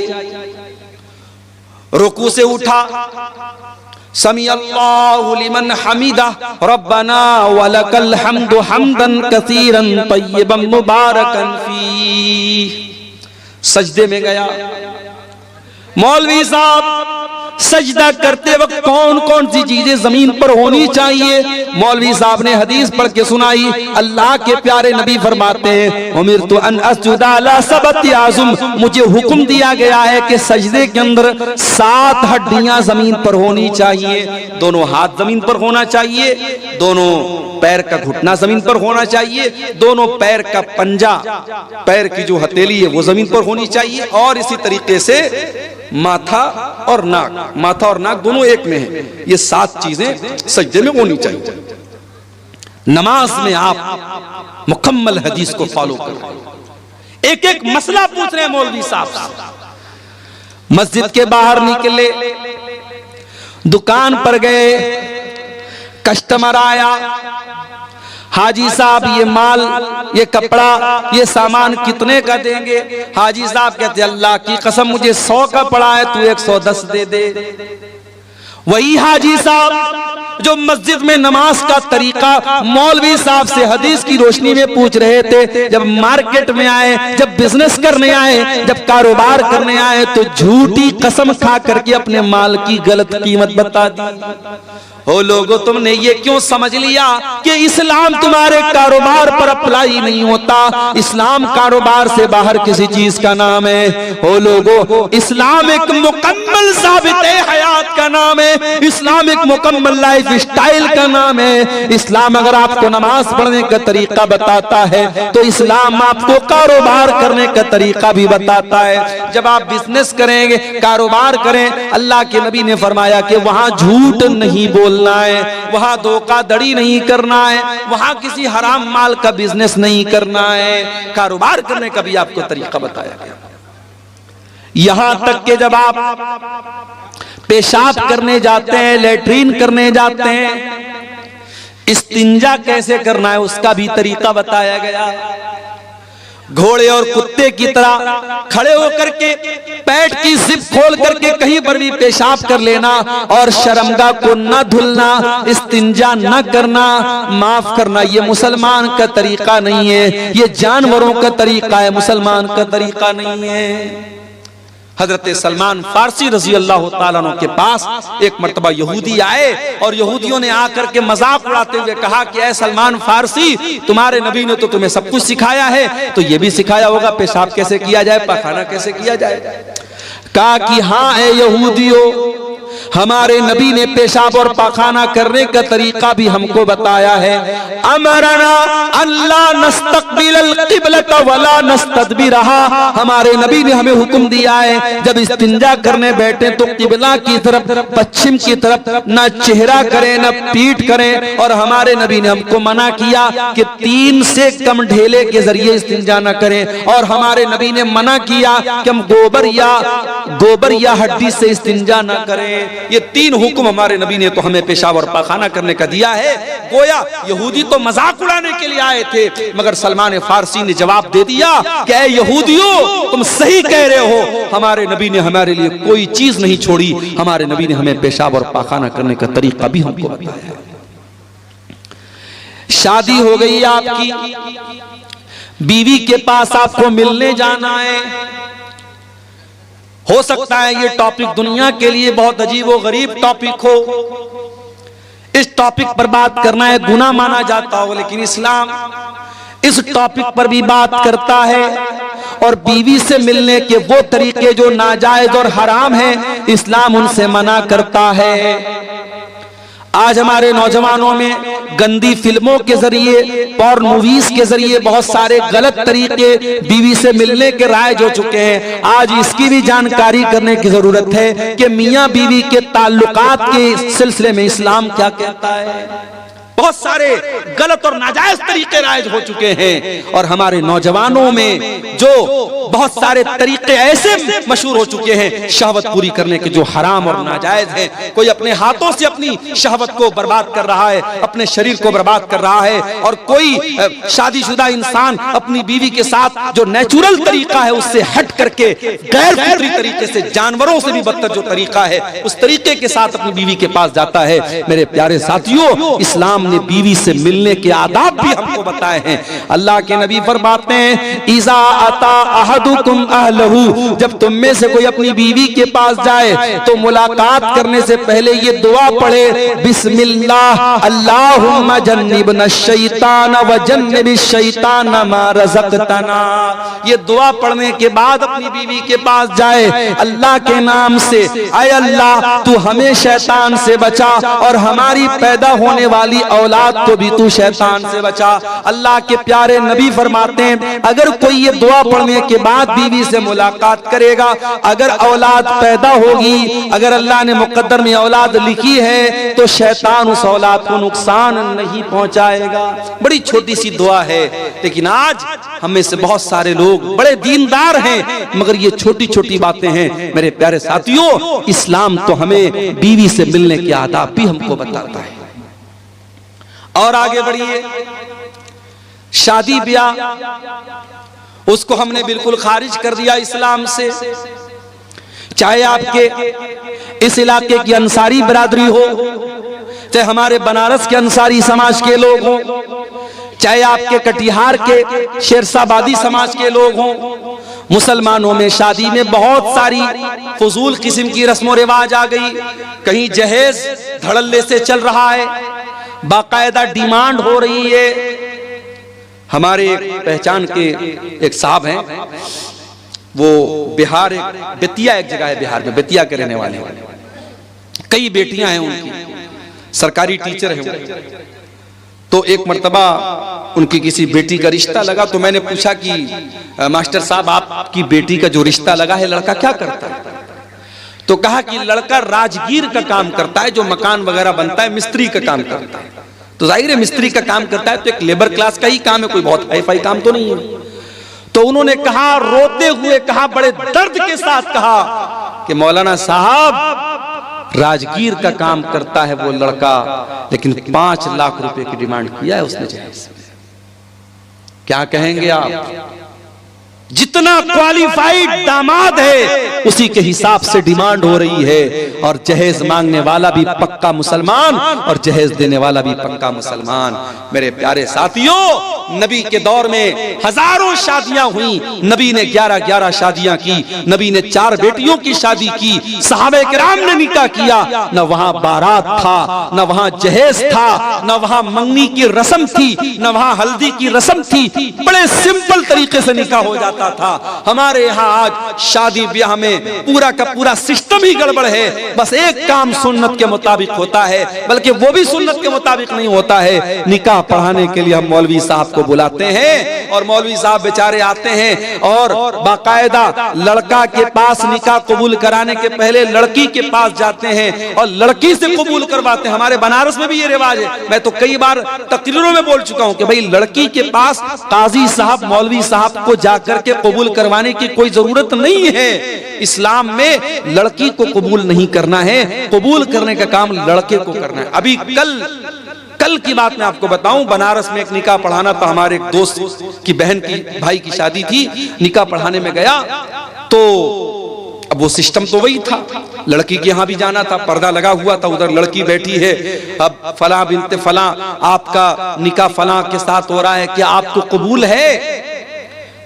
रुकू से उठा, समी अल्लाहु लिमन हमीदा रब्बना वलकल हम्दु हम्दन कसीरन तय्यबन मुबारकन फी। सजदे में गया। मौलवी साहब सजदा करते वक्त कौन कौन सी चीजें जमीन पर होनी चाहिए? मौलवी साहब ने हदीस पढ़ के सुनाई, अल्लाह के प्यारे नबी फरमाते हैं, उमिरतु अन अस्जुदा अला सबति आज़ुम, मुझे हुक्म दिया गया है कि सजदे के अंदर 7 हड्डियां जमीन पर होनी चाहिए। दोनों हाथ जमीन पर होना चाहिए, दोनों पैर का घुटना जमीन पर होना चाहिए, दोनों पैर का पंजा, पैर की जो हथेली है वो जमीन पर होनी चाहिए, और इसी तरीके से माथा और नाक, माथा और नाक दोनों एक में है। ये 7 चीजें सजदे में होनी चाहिए। नमाज में आप मुकम्मल हदीस को फॉलो करें। एक एक मसला पूछ रहे हैं मौलवी साहब। मस्जिद के बाहर निकले, दुकान पर गए, कस्टमर आया, हाजी साहब ये माल, ये कपड़ा, ये सामान कितने का देंगे? हाजी साहब कहते अल्लाह की कसम मुझे 100 का पड़ा है, तू 110 दे दे। वही हाजी साहब जो मस्जिद में नमाज का तरीका मौलवी साहब से हदीस की रोशनी में पूछ रहे थे, जब मार्केट में आए, जब बिजनेस करने आए, जब कारोबार करने आए, तो झूठी कसम खा करके अपने माल की गलत कीमत बता दी। हो लोगों, तुमने ये क्यों समझ लिया कि इस्लाम तुम्हारे कारोबार पर अप्लाई नहीं होता? इस्लाम कारोबार से बाहर किसी चीज का नाम है। हो लोगों, इस्लाम एक मुकम्मल साबिते हयात का नाम है, इस्लाम एक मुकम्मल लाइफ स्टाइल का नाम है। इस्लाम अगर आपको नमाज पढ़ने का तरीका बताता है तो इस्लाम आपको कारोबार करने का तरीका भी बताता है। जब आप बिजनेस करेंगे, कारोबार करें, अल्लाह के नबी ने फरमाया कि वहां झूठ नहीं बोलना है, वहां धोखाधड़ी नहीं करना है, वहां किसी हराम माल का बिजनेस नहीं करना है। कारोबार करने का भी आपको तरीका बताया गया। यहां तक कि जब आप पेशाब करने जाते हैं, लेटरीन करने जाते हैं, इस्तिंजा कैसे करना है उसका भी तरीका बताया गया। घोड़े और कुत्ते की तरह खड़े होकर के पैट की जिप खोल करके कहीं पर भी पेशाब कर लेना और शर्मगाह को न धुलना, इस्तिंजा न करना, माफ करना, ये मुसलमान का तरीका नहीं है, ये जानवरों का तरीका है, मुसलमान का तरीका नहीं है। हजरत सलमान फारसी रजी अल्लाह ताला अन्हु के पास एक मर्तबा यहूदी आए और यहूदियों ने आकर के मजाक उड़ाते हुए कहा कि ऐ सलमान फारसी, तुम्हारे नबी ने तो तुम्हें सब कुछ सिखाया है, तो ये भी सिखाया होगा पेशाब कैसे किया जाए, पखाना कैसे किया जाए। कहा कि हाँ ए यहूदियों, हमारे नबी ने पेशाब और पाखाना करने का तरीका भी हमको बताया है। अमरना अल्लाह नस्तकबिल क़िबलत वला नस्तदबिरहा, हमारे नबी ने हमें हुक्म दिया है जब इस्तिंजा करने बैठे तो किबला की तरफ, पश्चिम की तरफ ना चेहरा करें न पीठ करें। और हमारे नबी ने हमको मना किया कि 3 से कम ढेले के जरिए इस्तिंजा न करें, और हमारे नबी ने मना किया कि हम गोबर या हड्डी से इस्तिंजा न करें। ये 3 हुक्म हमारे नबी ने तो हमें पेशाब और पाखाना करने का दिया है। गोया यहूदी तो मजाक उड़ाने के लिए आए थे, मगर सलमान फारसी ने जवाब दे दिया कि ऐ यहूदियों, तुम सही कह रहे हो, हमारे नबी ने हमारे लिए कोई चीज नहीं छोड़ी, हमारे नबी ने हमें पेशाब और पाखाना करने का तरीका भी हमको बताया है। शादी हो गई आपकी, बीवी के पास आपको मिलने जाना है। हो सकता है ये टॉपिक दुनिया के लिए बहुत अजीब व गरीब टॉपिक हो, इस टॉपिक पर बात करना है गुनाह माना जाता हो, लेकिन इस्लाम इस टॉपिक पर भी बात करता है और बीवी से मिलने के वो तरीके जो नाजायज और हराम हैं, इस्लाम उनसे मना करता है। आज हमारे नौजवानों में गंदी फिल्मों के जरिए, पॉर्न मूवीज के जरिए बहुत सारे गलत तरीके बीवी से मिलने के राइज हो चुके हैं। आज इसकी भी जानकारी करने की जरूरत है कि मियां बीवी के ताल्लुकात के सिलसिले में इस्लाम क्या कहता है। बहुत सारे गलत और नाजायज तरीके राइज हो चुके हैं और हमारे नौजवानों में जो बहुत सारे तरीके ऐसे मशहूर हो चुके हैं शहवत पूरी करने के, जो हराम और नाजायज हैं। कोई अपने हाथों से अपनी शहवत को बर्बाद कर रहा है, अपने शरीर को बर्बाद कर रहा है, और कोई शादीशुदा इंसान अपनी बीवी के साथ जो नेचुरल तरीका है उससे हट करके गैर फितरी तरीके से, जानवरों से भी बदतर जो तरीका है उस तरीके के साथ अपनी बीवी के पास जाता है। मेरे प्यारे साथियों, इस्लाम ने बीवी से मिलने के आदाब भी हमको बताए हैं। अल्लाह के नबी फरमाते हैं, इज़ा अता अहदुकुम अहलहू, जब तुम में से कोई अपनी बीवी के पास जाए तो मुलाकात करने से पहले ये दुआ पढ़े, बिस्मिल्लाह अल्लाहुम्मा जन्निबना शैतान व जन्निबिश शैतान मा रज़क़तना। ये दुआ पढ़ने के बाद अपनी बीवी के पास जाए अल्लाह के नाम से, ऐ अल्लाह तू हमें शैतान से बचा और हमारी पैदा होने वाली औलाद को भी तू शैतान से बचा। अल्लाह के प्यारे नबी फरमाते हैं, अगर कोई ये दुआ पढ़ने के बाद बीवी से मुलाकात करेगा, अगर औलाद पैदा होगी, अगर अल्लाह ने मुकद्दर में औलाद लिखी है तो शैतान उस औलाद को नुकसान नहीं पहुंचाएगा। बड़ी छोटी सी दुआ है, लेकिन आज हमें से बहुत सारे लोग बड़े दीनदार हैं मगर ये छोटी छोटी बातें हैं। मेरे प्यारे साथियों, इस्लाम तो हमें बीवी से मिलने के आदाब भी हमको बताता है। और आगे बढ़िए, शादी ब्याह उसको हमने बिल्कुल खारिज कर दिया इस्लाम से। चाहे आपके इस इलाके की अंसारी बिरादरी हो, चाहे हमारे बनारस के अंसारी समाज के लोग हों, चाहे आपके कटिहार के शेरशाबादी समाज के लोग हों, मुसलमानों में शादी में बहुत सारी फजूल किस्म की रस्म रिवाज आ गई। कहीं जहेज धड़ल्ले से चल रहा है, बाकायदा डिमांड हो रही है। हमारे पहचान के एक साहब हैं, वो बिहार, बेतिया एक जगह है बिहार में, बेतिया के रहने वाले हैं, कई बेटियां हैं उनकी, सरकारी टीचर हैं वो। तो एक मर्तबा उनकी किसी बेटी का रिश्ता लगा, तो मैंने पूछा कि मास्टर साहब आपकी बेटी का जो रिश्ता लगा है लड़का क्या करता है? तो कहा कि लड़का राजगीर का काम करता है, जो मकान वगैरह बनता है मिस्त्री का काम करता है। तो जाहिर है मिस्त्री का काम करता है तो एक लेबर क्लास का ही काम है, कोई बहुत हाई-फाई काम तो नहीं है। तो उन्होंने कहा, रोते हुए कहा, बड़े दर्द के साथ कहा कि मौलाना साहब राजगीर का काम करता है वो लड़का, लेकिन 5 लाख रुपए की डिमांड किया है उसने जहेज। क्या कहेंगे आप? जितना क्वालिफाइड दामाद है उसी के हिसाब से डिमांड हो रही है, और जहेज मांगने वाला भी पक्का मुसलमान और जहेज देने वाला भी पक्का मुसलमान। मेरे प्यारे साथियों, नबी के दौर में हजारों शादियां हुई, नबी ने 11-11 शादियां की, नबी ने 4 बेटियों की शादी की, सहाबे किराम ने निकाह किया। न वहां बारात था, न वहां जहेज था, न वहां मंगनी की रस्म थी, न वहां हल्दी की रस्म थी। बड़े सिंपल तरीके से निकाह हो जाता था। हमारे यहाँ आज शादी ब्याह में पूरा का पूरा सिस्टम ही गड़बड़ है। बस एक काम सुन्नत के मुताबिक होता है, बल्कि वो भी सुन्नत के मुताबिक नहीं होता है। निकाह पढ़ाने के लिए हम मौलवी साहब को बुलाते हैं और मौलवी साहब बेचारे आते हैं और बाकायदा लड़का के पास निकाह कबूल कराने के पहले लड़की के पास जाते हैं और लड़की से कबूल करवाते हैं। हमारे बनारस में भी ये रिवाज है। मैं तो कई बार तकरीरों में बोल चुका हूं कि भाई लड़की के पास काजी साहब, मौलवी साहब को जाकर के कबूल करवाने की कोई जरूरत नहीं है। इस्लाम में लड़की को कबूल नहीं करना है, कबूल करने का काम लड़के को करना है। अभी कल की बात मैं आपको बताऊं, बनारस में एक निकाह पढ़ाना था, हमारे एक दोस्त की बहन की भाई की शादी थी, निकाह पढ़ाने में गया तो अब वो सिस्टम तो वही था, लड़की के यहाँ भी जाना था, पर्दा लगा हुआ था, उधर लड़की बैठी है, अब फला बिनते फला आपका निकाह फला के साथ हो रहा है, क्या आपको कबूल है?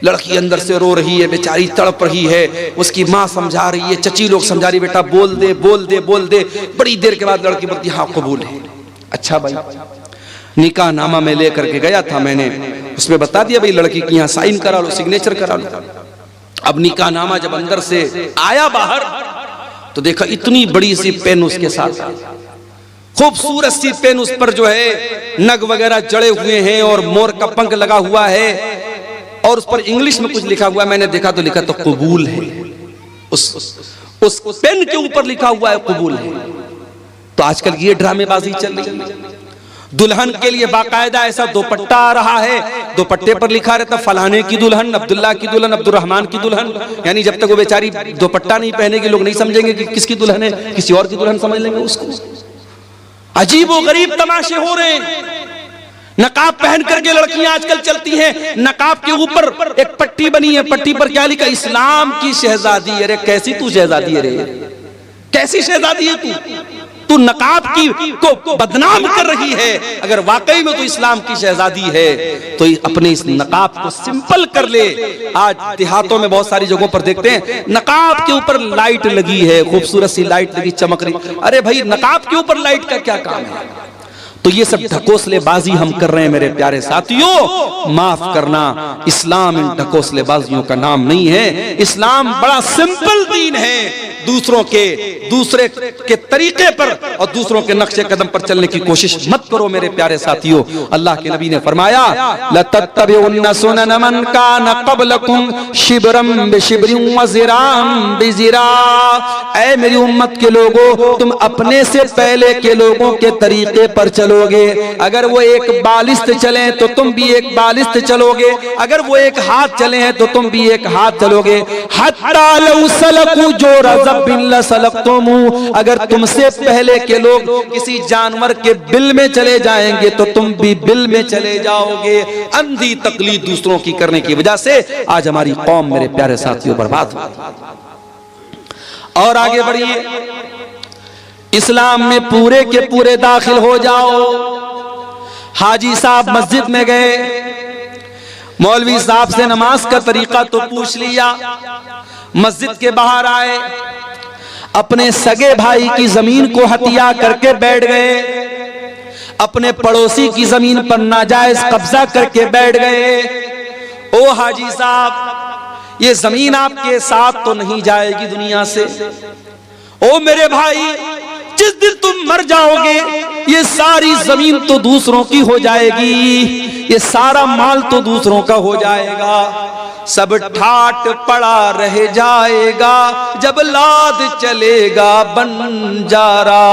लड़की अंदर से रो रही है, बेचारी तड़प रही है, उसकी माँ समझा रही है, चची लोग समझा रही, बेटा बोल दे बोल दे बोल दे। बड़ी देर के बाद लड़की बोलती हाँ कबूल है। अच्छा भाई, निकाह नामा में लेकर के गया था मैंने, उसमें बता दिया भाई लड़की की यहाँ साइन करा लो, सिग्नेचर करा लो। अब निकाहनामा जब अंदर से आया बाहर तो देखा इतनी बड़ी सी पेन उसके साथ, खूबसूरत सी पेन, उस पर जो है नग वगैरह जड़े हुए हैं और मोर का पंख लगा हुआ है और उस पर इंग्लिश में कुछ लिखा हुआ है। मैंने देखा तो लिखा तो कबूल है, उस पेन के ऊपर लिखा हुआ है कबूल है। तो आजकल ये ड्रामेबाजी चल रही है। दुल्हन के लिए बाकायदा ऐसा दुपट्टा आ रहा है, दुपट्टे पर लिखा रहता फलाने की दुल्हन, अब्दुल्ला की दुल्हन, अब्दुर्रहमान की दुल्हन। यानी जब तक वो बेचारी दुपट्टा नहीं पहनेगी लोग नहीं समझेंगे कि किसकी दुल्हन है, किसी और की दुल्हन समझ लेंगे उसको। अजीब व गरीब तमाशे हो रहे हैं। नकाब पहन करके लड़कियां आजकल चलती हैं, नकाब के ऊपर एक पट्टी बनी है, पट्टी पर क्या लिखा, इस्लाम की शहजादी। अरे कैसी तू शहजादी है रे, कैसी शहजादी है तू नकाब की को बदनाम कर रही है। अगर वाकई में तो इस्लाम की शहजादी है तो अपने इस नकाब को सिंपल कर ले। आज देहातों में बहुत सारी जगहों पर देखते हैं नकाब के ऊपर लाइट लगी है, खूबसूरत सी लाइट लगी, चमक रही। अरे भाई नकाब के ऊपर लाइट का क्या काम है? तो ये सब ढकोसलेबाजी हम कर रहे हैं मेरे प्यारे साथियों। माफ करना, इस्लाम इन ढकोसलेबाजियों का नाम नहीं है। इस्लाम बड़ा सिंपल दीन है। दूसरे के तरीके पर और दूसरों के नक्शे कदम पर चलने की कोशिश मत करो मेरे प्यारे साथियों। अल्लाह के नबी ने फरमाया लतत्तबिउन्ना सुनन मन कान क़ब्लकुम शिब्रम बिशिब्रिन व ज़िराम बिज़िरा। ऐ मेरी उम्मत के लोगों, तुम अपने से पहले के लोगों के तरीके पर चलोगे। अगर वो एक बालिस्त चले तो तुम भी एक बालिस्त चलोगे, अगर वो एक हाथ चले हैं तो तुम भी एक हाथ चलोगे। हत्ता लौ सलकू जोरज़ बिन सलकतुम, अगर तुमसे पहले के लोग किसी जानवर के बिल में चले जाएंगे तो तुम भी बिल में चले जाओगे। अंधी तकलीद दूसरों की करने की वजह से आज हमारी कौम मेरे प्यारे साथियों बर्बाद हो। और आगे बढ़िए, इस्लाम में पूरे के पूरे दाखिल हो जाओ। हाजी साहब मस्जिद में गए, मौलवी साहब से नमाज का तरीका तो पूछ लिया, मस्जिद के बाहर आए, अपने सगे भाई की जमीन को हत्या करके बैठ गए, अपने पड़ोसी की जमीन पर नाजायज कब्जा करके बैठ गए। ओ हाजी साहब, ये जमीन आपके साथ तो नहीं जाएगी दुनिया से। ओ मेरे भाई, जिस दिन तुम मर जाओगे ये सारी जमीन तो दूसरों की हो जाएगी, ये सारा माल तो दूसरों का हो जाएगा, सब ठाट पड़ा रह जाएगा जब लाद चलेगा बंजारा।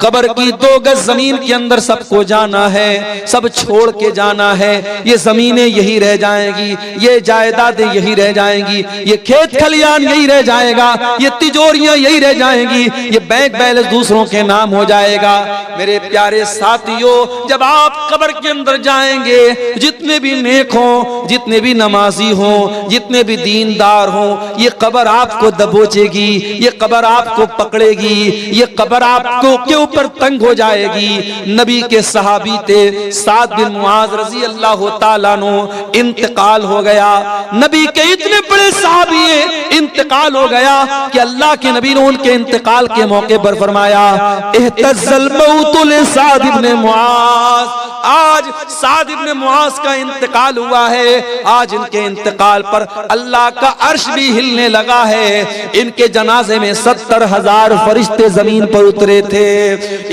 कब्र की 2 गज जमीन के अंदर सबको जाना है, सब छोड़ के जाना है। ये जमीनें यही रह जाएंगी, ये जायदादें यही रह जाएंगी, ये खेत खलियान यही रह जाएगा, ये तिजोरियां यही रह जाएंगी, ये बैंक बैलेंस दूसरों के नाम हो जाएगा। मेरे प्यारे साथियों, जब आप कब्र के अंदर जाएंगे, जितने भी नेक हों, जितने भी नमाजी हो, जितने भी दीनदार हो, ये कब्र आपको दबोचेगी, ये कब्र आपको पकड़ेगी, ये कब्र आपको के ऊपर तंग हो जाएगी। नबी के सहाबी थे साद बिन मुआज रजी अल्लाह ताला नो, इंतकाल हो गया। नबी के इतने बड़े सहाबी इंतकाल हो गया कि अल्लाह के नबी ने उनके इंतकाल के मौके पर फरमाया इhtazal मौतु li साद इब्न मुआज। आज साद इब्न मुआज का इंतकाल हुआ है। आज इनके इंतकाल पर अल्लाह का अर्श भी हिलने लगा है। इनके जनाजे में 70,000 फरिश्ते जमीन पर उतरे थे।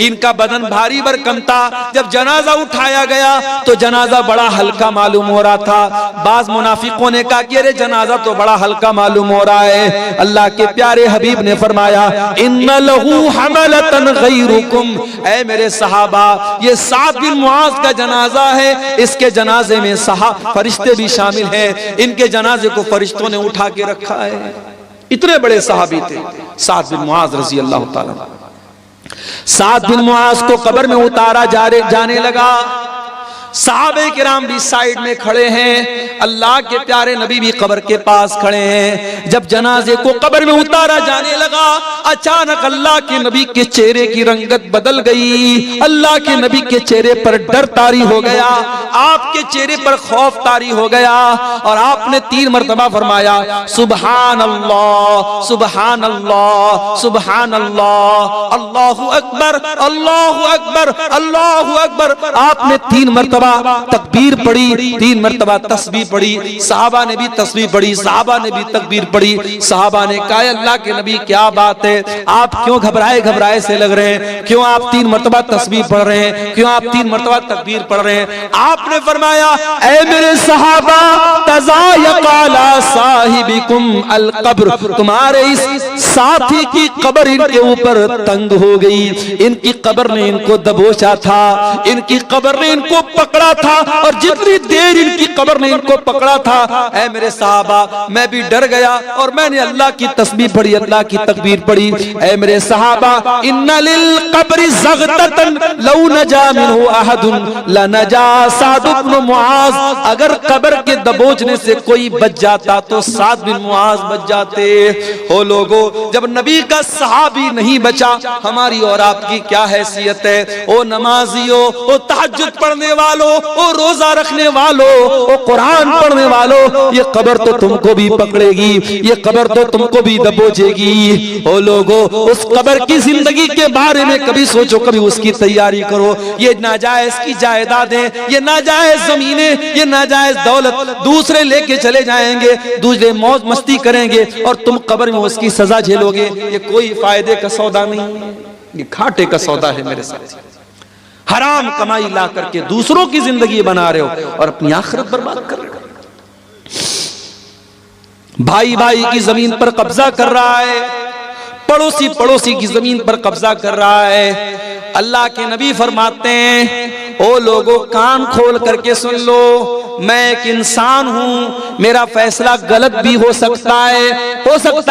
इनका बदन भारी भरकम था। जब जनाजा उठाया गया तो जनाजा बड़ा हल्का मालूम हो रहा था। बाज मुनाफिकों ने कहा कि अरे जनाजा तो बड़ा हल्का मालूम हो रहा है। अल्लाह के प्यारे हबीब ने फरमाया इन्ना लहू हमलतन गैरुकुम, ऐ मेरे सहाबा, ये साद बिन मुआज का जनाजा है, इसके जनाजे में फरिश्ते भी शामिल हैं। इनके जनाजे को फरिश्तों ने उठा के रखा है। इतने बड़े सहाबी थे साद बिन मुआज रजी अल्लाह ताला। साद बिन मुआज को कब्र में उतारा जाने लगा। सहाबे किराम भी साइड में खड़े हैं, अल्लाह के प्यारे नबी भी कब्र के पास खड़े हैं। जब जनाजे को कब्र में उतारा जाने लगा, अचानक अल्लाह के नबी के चेहरे की रंगत बदल गई। अल्लाह के नबी के चेहरे पर डर तारी हो गया, आपके चेहरे पर खौफ तारी हो गया और आपने 3 मरतबा फरमाया सुबहान अल्लाह, सुबहान अल्लाह, सुबहान अल्लाह, अल्लाहु अकबर, अल्लाहु अकबर, अल्लाहु अकबर। आपने 3 मरतबा मरतबा तकबीर पढ़ी, 3 मरतबा तस्बीह पढ़ी, सहाबा ने भी तस्बीह पढ़ी, सहाबा ने भी तकबीर पढ़ी। सहाबा ने कहा अल्लाह के नबी क्या बात है, आप क्यों घबराए घबराए से लग रहे हैं, क्यों आप 3 मरतबा तस्बीह पढ़ रहे हैं, क्यों आप 3 मरतबा तकबीर पढ़ रहे हैं। आपने फरमाया ऐ मेरे सहाबा तज़ायक़ाला साहिबिकुम अल कब्र, तुम्हारे इस साथी की कब्र इनके ऊपर तंग हो गई, इनकी कब्र ने इनको दबोचा था, इनकी कब्र ने इनको पकड़ा था, और जितनी देर इनकी कब्र ने इनको पकड़ा था ऐ मेरे सहाबा मैं भी डर गया और मैंने अल्लाह की तस्बीह पढ़ी, अल्लाह की तकबीर पढ़ी। ऐ मेरे सहाबा इन्ना लिल कब्रि ज़ग़ततन लौ नजा मिनहु अहदुन लनजा साद इब्न मुआज़, अगर कब्र के दबोचने से कोई बच जाता तो साद बिन मुआज़ बच जाते। हो लोगो, जब नबी का सहाबी नहीं बचा, हमारी और आपकी क्या हैसियत है। ओ नमाजियों, ओ तहज्जुद पढ़ने वालों, ओ रोजा रखने वालों, ओ कुरान पढ़ने वालों, ये कब्र तो तुमको भी पकड़ेगी, ये कब्र तो तुमको भी दबोचेगी। ओ लोगो, उस कब्र की जिंदगी के बारे में कभी सोचो, कभी उसकी तैयारी करो। ये नाजायज की जायदादें, ये नाजायज जमीनें, ये नाजायज दौलत दूसरे लेके चले जाएंगे, दूसरे मौज मस्ती करेंगे और तुम कब्र में उसकी सजा झेलोगे। ये कोई फायदे का सौदा नहीं, ये घाटे का सौदा है मेरे साथ। हराम कमाई ला करके दूसरों की जिंदगी बना रहे हो और अपनी आखिरत बर्बाद कर रहे हो। भाई भाई की जमीन पर कब्जा कर रहा है, पड़ोसी पड़ोसी की जमीन पर कब्जा कर रहा है। अल्लाह के नबी फरमाते हैं ओ लोगों कान खोल करके सुन लो, मैं एक इंसान हूं, मेरा फैसला गलत भी हो सकता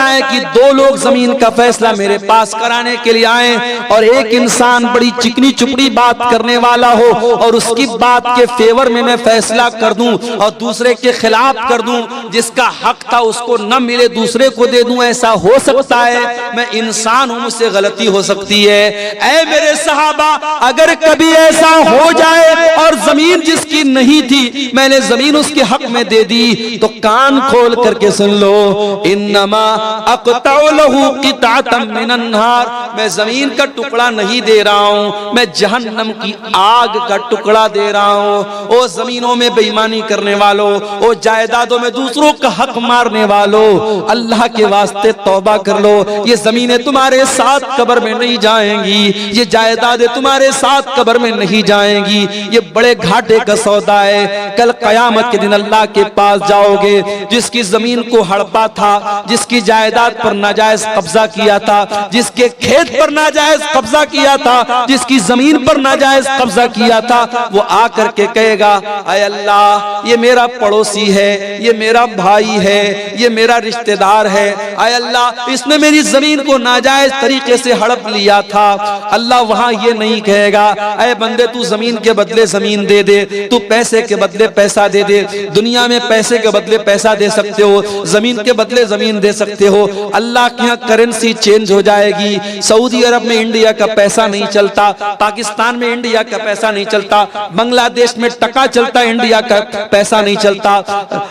है कि 2 लोग जमीन का फैसला मेरे पास कराने के लिए आए और एक इंसान बड़ी चिकनी चुपड़ी बात करने वाला हो और उसकी बात के फेवर में मैं फैसला कर दूं और दूसरे के खिलाफ कर दूं, जिसका हक था उसको न मिले दूसरे को दे दूं, ऐसा हो सकता है। मैं इंसान हूं, मुझसे गलती हो सकती है। ऐ मेरे सहाबा, अगर कभी ऐसा हो जाए और जमीन जिसकी नहीं थी मैंने जमीन उसके हक में दे दी, तो कान खोल करके सुन लो, इन्नमा अक़तउ लहू क़िताअतम मिनन नार, मैं जमीन का टुकड़ा नहीं दे रहा हूं, मैं जहन्नम की आग का टुकड़ा दे रहा हूं। ओ जमीनों में बेईमानी करने वालों, ओ जायदादों में दूसरों का हक मारने वालों, अल्लाह के वास्ते तौबा कर लो। ये जमीनें तुम्हारे साथ कब्र में नहीं जाएंगी, ये जायदादें तुम्हारे साथ कब्र में नहीं जाएंगी, ये बड़े घाटे का सौदा है। कल कयामत के दिन अल्लाह के पास जाओगे, जिसकी जमीन को हड़पा था, जिसकी जायदाद पर नाजायज कब्जा किया था, जिसके खेत पर नाजायज कब्जा किया था, जिसकी जमीन पर नाजायज कब्जा किया था, वो आकर के कहेगा ऐ अल्लाह ये मेरा पड़ोसी है, ये मेरा भाई है, ये मेरा रिश्तेदार है, ऐ अल्लाह इसने मेरी जमीन को नाजायज तरीके से हड़प लिया था। अल्लाह वहां ये नहीं कहेगा ऐ बंदे तू जमीन के बदले जमीन दे दे, तू पैसे के बदले पैसा दे दे। दुनिया में पैसे के बदले पैसा दे सकते हो, जमीन के बदले जमीन दे सकते हो। अल्लाह के यहाँ करेंसी चेंज हो जाएगी। सऊदी अरब में इंडिया का पैसा नहीं चलता, पाकिस्तान में इंडिया का पैसा नहीं चलता, बांग्लादेश में टका चलता, इंडिया का पैसा नहीं चलता,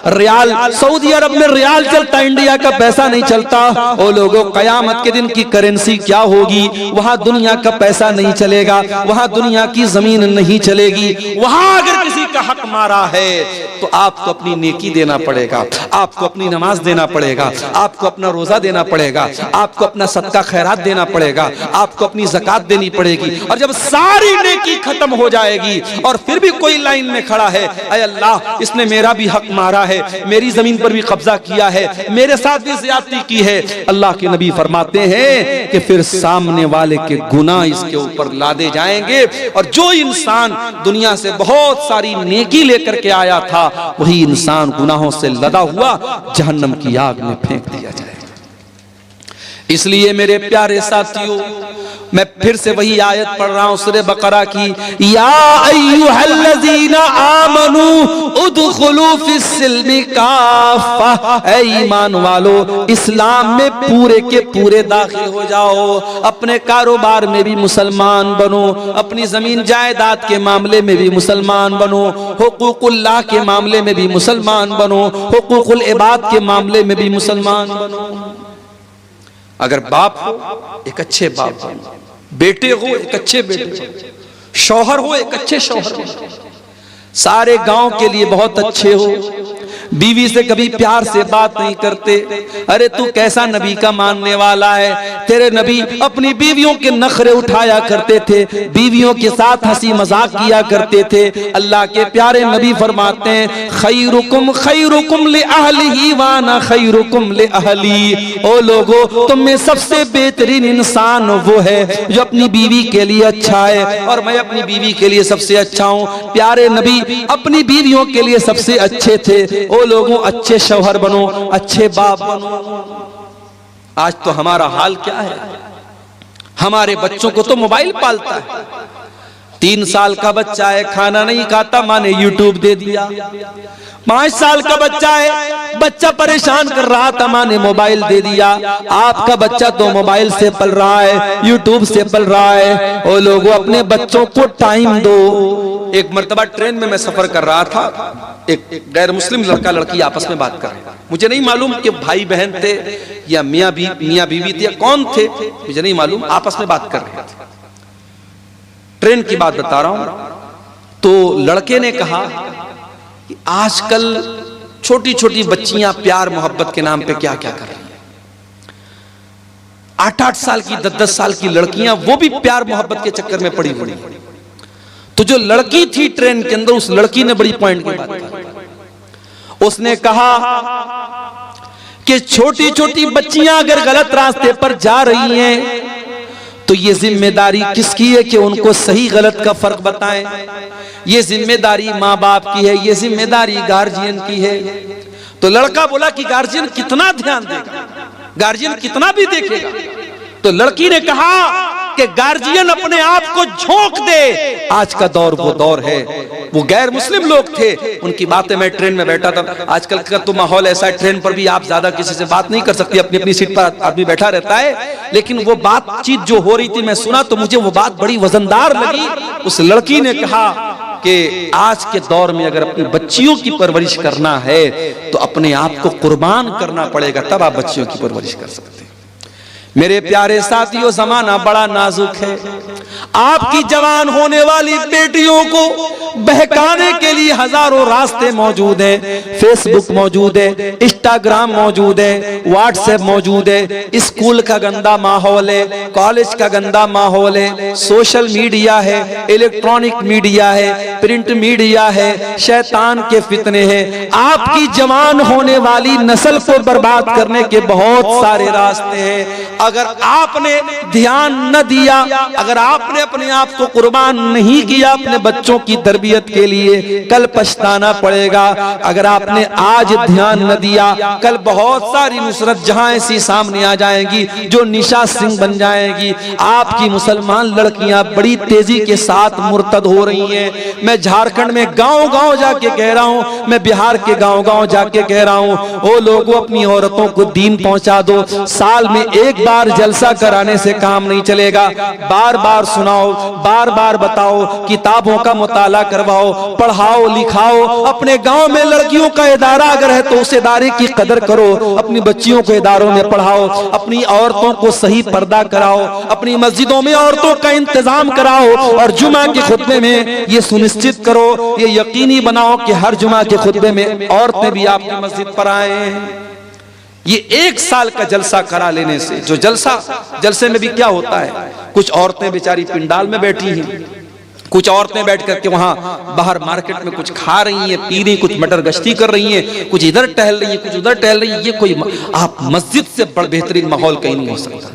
रियाल सऊदी अरब में रियाल चलता, इंडिया का पैसा नहीं चलता। ओ लोगों, कयामत के दिन की करेंसी क्या होगी? वहां दुनिया का पैसा नहीं चलेगा, वहां दुनिया की जमीन नहीं चलेगी। वहां अगर किसी का हक मारा है तो आपको अपनी नेकी देना पड़ेगा, आपको अपनी नमाज देना पड़ेगा, आपको अपना रोजा देना पड़ेगा, आपको अपना सदका खैरात देना पड़ेगा, आपको अपनी ज़कात देनी पड़ेगी। और जब सारी नेकी खत्म हो जाएगी और फिर भी कोई लाइन में खड़ा है, ऐ अल्लाह इसने मेरा भी हक मारा है, मेरी जमीन पर भी कब्जा किया है, मेरे साथ भी ज्यादती की है, अल्लाह के नबी फरमाते हैं कि फिर सामने वाले के गुनाह इसके ऊपर लादे जाएंगे और जो इंसान दुनिया से बहुत सारी नेकी लेकर के आया था वही इंसान गुनाहों से लदा हुआ जहन्नम की आग में फेंक दिया जाएगा। इसलिए मेरे प्यारे साथियों, मैं फिर से वही आयत पढ़ रहा हूं सूरह बकरा की, या अय्युहल्लज़ीना आमनू उदखुलू फिस्सिल्मि काफ़ा, ऐ ईमान वालो इस्लाम में पूरे के पूरे दाखिल हो जाओ। अपने कारोबार में भी मुसलमान बनो, अपनी जमीन जायदाद के मामले में भी मुसलमान बनो, हुकूकुल्लाह के मामले में भी मुसलमान बनो, हुकूकुल इबाद के मामले में भी मुसलमान बनो। अगर बाप हो एक अच्छे बाप बनो, बेटे हो एक अच्छे बेटे बनो, शौहर हो एक अच्छे शौहर बनो, सारे गांव के लिए बहुत अच्छे हो, बीवी से कभी प्यार से बात नहीं करते। अरे तू कैसा नबी का मानने वाला है? तेरे नबी अपनी बीवियों के नखरे उठाया करते थे, बीवियों के साथ हंसी मजाक किया करते थे। अल्लाह के प्यारे नबी फरमाते हैं, खैरुकुम ले अहलिही वाना खैरुकुम ले अहली। ओ लोगो, तुम में सबसे बेहतरीन इंसान वो है जो अपनी बीवी के लिए अच्छा है, और मैं अपनी बीवी के लिए सबसे अच्छा हूँ। प्यारे नबी अपनी बीवियों के लिए सबसे अच्छे थे। ओ लोगों, अच्छे शौहर बनो, अच्छे बाप बनो। आज तो हमारा हाल क्या है? हमारे बच्चों को तो मोबाइल पालता है। 3 साल का बच्चा है, खाना नहीं खाता, माँ ने यूट्यूब दे दिया। 5 साल का बच्चा है, बच्चा परेशान कर रहा था, माँ ने मोबाइल दे दिया। आपका बच्चा तो मोबाइल से पल रहा है, यूट्यूब से पल रहा है। ओ लोगों, अपने बच्चों को टाइम दो। एक मर्तबा ट्रेन में मैं सफर कर रहा था, एक गैर मुस्लिम लड़का लड़की आपस में बात कर रहे थे। मुझे नहीं मालूम कि भाई बहन थे या मियाँ बीवी थे या कौन थे, मुझे नहीं मालूम, आपस में बात कर रहे थे। ट्रेन की बात बता रहा हूं। तो लड़के ने कहा कि आजकल छोटी छोटी बच्चियां प्यार मोहब्बत के नाम पे क्या क्या कर रही हैं। 8-8 साल की 10-10 साल की लड़कियां, वो भी प्यार मोहब्बत के चक्कर में पड़ी हुई। तो जो लड़की थी ट्रेन के अंदर, उस लड़की ने बड़ी पॉइंट की बात की। उसने कहा कि छोटी छोटी बच्चियां अगर गलत रास्ते पर जा रही हैं तो ये जिम्मेदारी किसकी है कि उनको सही गलत का फर्क बताएं? ये जिम्मेदारी माँ बाप की है, ये जिम्मेदारी गार्जियन की है। तो लड़का बोला कि गार्जियन कितना ध्यान देगा, गार्जियन कितना भी देखेगा। तो लड़की ने कहा कि गार्जियन अपने आप को झोंक दे। आज का दौर वो दौर है। वो गैर मुस्लिम लोग थे, उनकी बातें, मैं ट्रेन में बैठा था। आजकल का तो माहौल ऐसा है, ट्रेन पर भी आप ज्यादा किसी से बात नहीं कर सकती, अपनी अपनी सीट पर आदमी बैठा रहता है। लेकिन वो बातचीत जो हो रही थी मैं सुना, तो मुझे वो बात बड़ी वजनदार लगी। उस लड़की ने कहा कि आज के दौर में अगर अपनी बच्चियों की परवरिश करना है तो अपने आप को कुर्बान करना पड़ेगा, तब आप बच्चियों की परवरिश कर सकते हैं। मेरे प्यारे साथियों, जमाना बड़ा नाजुक है। आपकी जवान होने वाली बेटियों को बहकाने के लिए हजारों रास्ते मौजूद हैं। फेसबुक मौजूद है, इंस्टाग्राम मौजूद है, व्हाट्सएप मौजूद है। स्कूल का गंदा माहौल है, कॉलेज का गंदा माहौल है, सोशल मीडिया है, इलेक्ट्रॉनिक मीडिया है, प्रिंट मीडिया है, शैतान के फितने हैं। आपकी जवान होने वाली नस्ल को बर्बाद करने के बहुत सारे रास्ते हैं। अगर आपने ध्यान न दिया, अगर आपने अपने आप को कुर्बान नहीं किया अपने बच्चों की तरबियत के लिए, कल पछताना पड़ेगा। अगर आपने आज ध्यान न दिया, कल बहुत सारी नुसरत जहां ऐसी सामने आ जाएंगी जो निशा सिंह बन जाएगी। आपकी मुसलमान लड़कियां बड़ी तेजी के साथ मुर्तद हो रही हैं। मैं झारखंड में गांव गांव जाके कह रहा हूं, मैं बिहार के गांव गांव जाके कह रहा हूं, ओ लोगों, अपनी औरतों को दीन पहुंचा दो। साल में एक बार जलसा कराने से काम नहीं चलेगा। बार बार सुनाओ, बार बार बताओ, किताबों का मुताला करवाओ, पढ़ाओ लिखाओ। अपने गांव में लड़कियों का इदारा अगर है तो उस इदारे की कदर करो। अपनी बच्चियों को इदारों में पढ़ाओ, अपनी औरतों को सही पर्दा कराओ, अपनी मस्जिदों में औरतों का इंतजाम कराओ, और जुमा के खुतबे में ये सुनिश्चित करो, ये यकीनी बनाओ कि हर जुमा के खुतबे में औरतें भी आपकी मस्जिद पर आए। ये 1 साल का जलसा करा लेने से, जो जलसे में भी क्या होता है, कुछ औरतें बेचारी पिंडाल में बैठी हैं, कुछ औरतें बैठ करके वहां बाहर मार्केट में कुछ खा रही हैं, पी रही, कुछ मटर गश्ती कर रही हैं, कुछ इधर टहल रही हैं, कुछ उधर टहल रही हैं। ये कोई आप मस्जिद से बड़ा बेहतरीन माहौल कहीं नहीं हो सकता।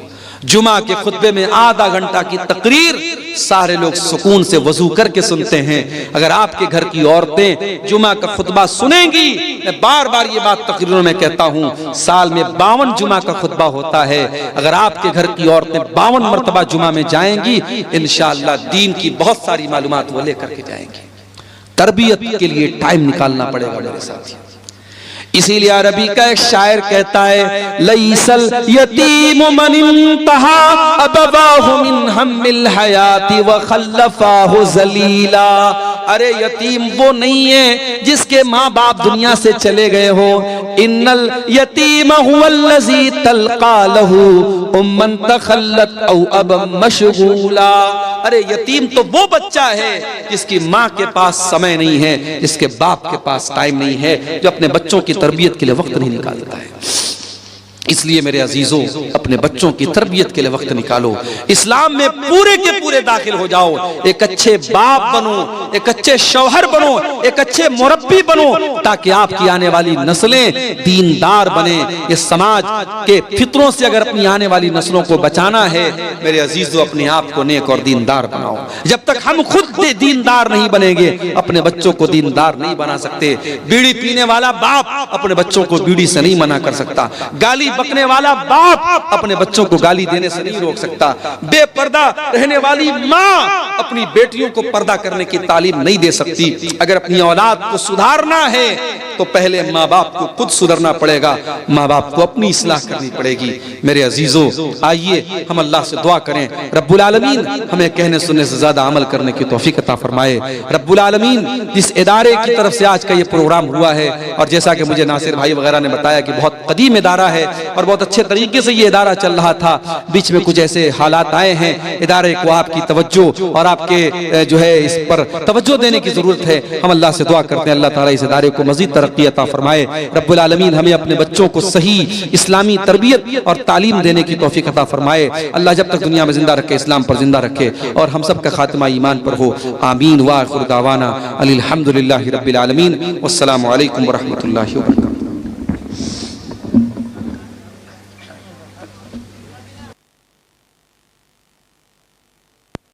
जुमा के खुतबे में आधा घंटा की तकरीर सारे लोग सुकून से वजू करके सुनते हैं। अगर आपके घर की औरतें जुमा का खुतबा सुनेंगी, मैं बार बार ये बात तकरीरों में कहता हूँ, साल में 52 जुमा का खुतबा होता है। अगर आपके घर की औरतें 52 मरतबा जुमा में जाएंगी, इंशाअल्लाह दीन की बहुत सारी मालूमात वो लेकर के जाएंगी। तरबियत के लिए टाइम निकालना पड़ेगा मेरे साथियों। इसीलिए अरबी का एक शायर कहता है, लईसल यतीम मन इंतहा अबवाहु मिन हम्मिल हयाती व खल्लफाहु जलीला। अरे यतीम वो नहीं है जिसके माँ बाप दुनिया से चले गए हो। इन्नल यतीम हुवल्लज़ी तल्का लहू उम्मन तखल्लत औ अबम मशगूला। अरे यतीम तो वो बच्चा है जिसकी माँ के पास समय नहीं है, जिसके बाप के पास टाइम नहीं है, जो अपने बच्चों की तरबियत के लिए वक्त नहीं निकालता है। इसलिए मेरे अजीजों, अपने बच्चों की तरबियत के लिए वक्त निकालो, इस्लाम में पूरे के पूरे दाखिल हो जाओ, एक अच्छे बाप बनो, एक अच्छे शौहर बनो, एक अच्छे मुरब्बी बनो, ताकि आपकी आने वाली नस्लें दीनदार बने। इस समाज के फितरों से अगर अपनी आने वाली नस्लों को बचाना है मेरे अजीजों, अपने आप को नेक और दीनदार बनाओ। जब तक हम खुद दीनदार नहीं बनेंगे अपने बच्चों को दीनदार नहीं बना सकते। बीड़ी पीने वाला बाप अपने बच्चों को बीड़ी से नहीं मना कर सकता, गाली बकने वाला बाप अपने बच्चों को गाली देने से नहीं रोक सकता, बेपर्दा रहने वाली माँ अपनी बेटियों को पर्दा करने की तालीम नहीं दे सकती। अगर अपनी औलाद को सुधारना है तो पहले माँ बाप को खुद सुधरना पड़ेगा, माँ बाप को अपनी इस्लाह करनी पड़ेगी। मेरे अजीजों, आइए हम अल्लाह से दुआ करें, रब्बुल आलमीन हमें कहने सुनने से ज्यादा अमल करने की तौफीक अता फरमाए। रब्बुल आलमीन जिस इदारे की तरफ से आज का ये प्रोग्राम हुआ है, और जैसा कि मुझे नासिर भाई वगैरह ने बताया कि बहुत कदीम इदारा है और बहुत अच्छे तरीके से ये इदारा चल रहा था, बीच में कुछ ऐसे हालात आए हैं, इदारे को आपकी तवज्जो और आपके जो है इस पर तवज्जो देने की जरूरत है। हम अल्लाह से दुआ करते हैं अल्लाह ताला इस इदारे को मजीद तरक्की अता फरमाए। रब्बुल आलमीन हमें अपने बच्चों को सही इस्लामी तरबियत और तालीम देने की तौफीक अता फरमाए। अल्लाह जब तक दुनिया में जिंदा रखे इस्लाम पर जिंदा रखे और हम सब का खात्मा ईमान पर हो। आमीन व आखिर दावाना अनिल हम्दुलिल्लाहि रब्बिल आलमीन। वस्सलामु अलैकुम व रहमतुल्लाहि व बरकातहू।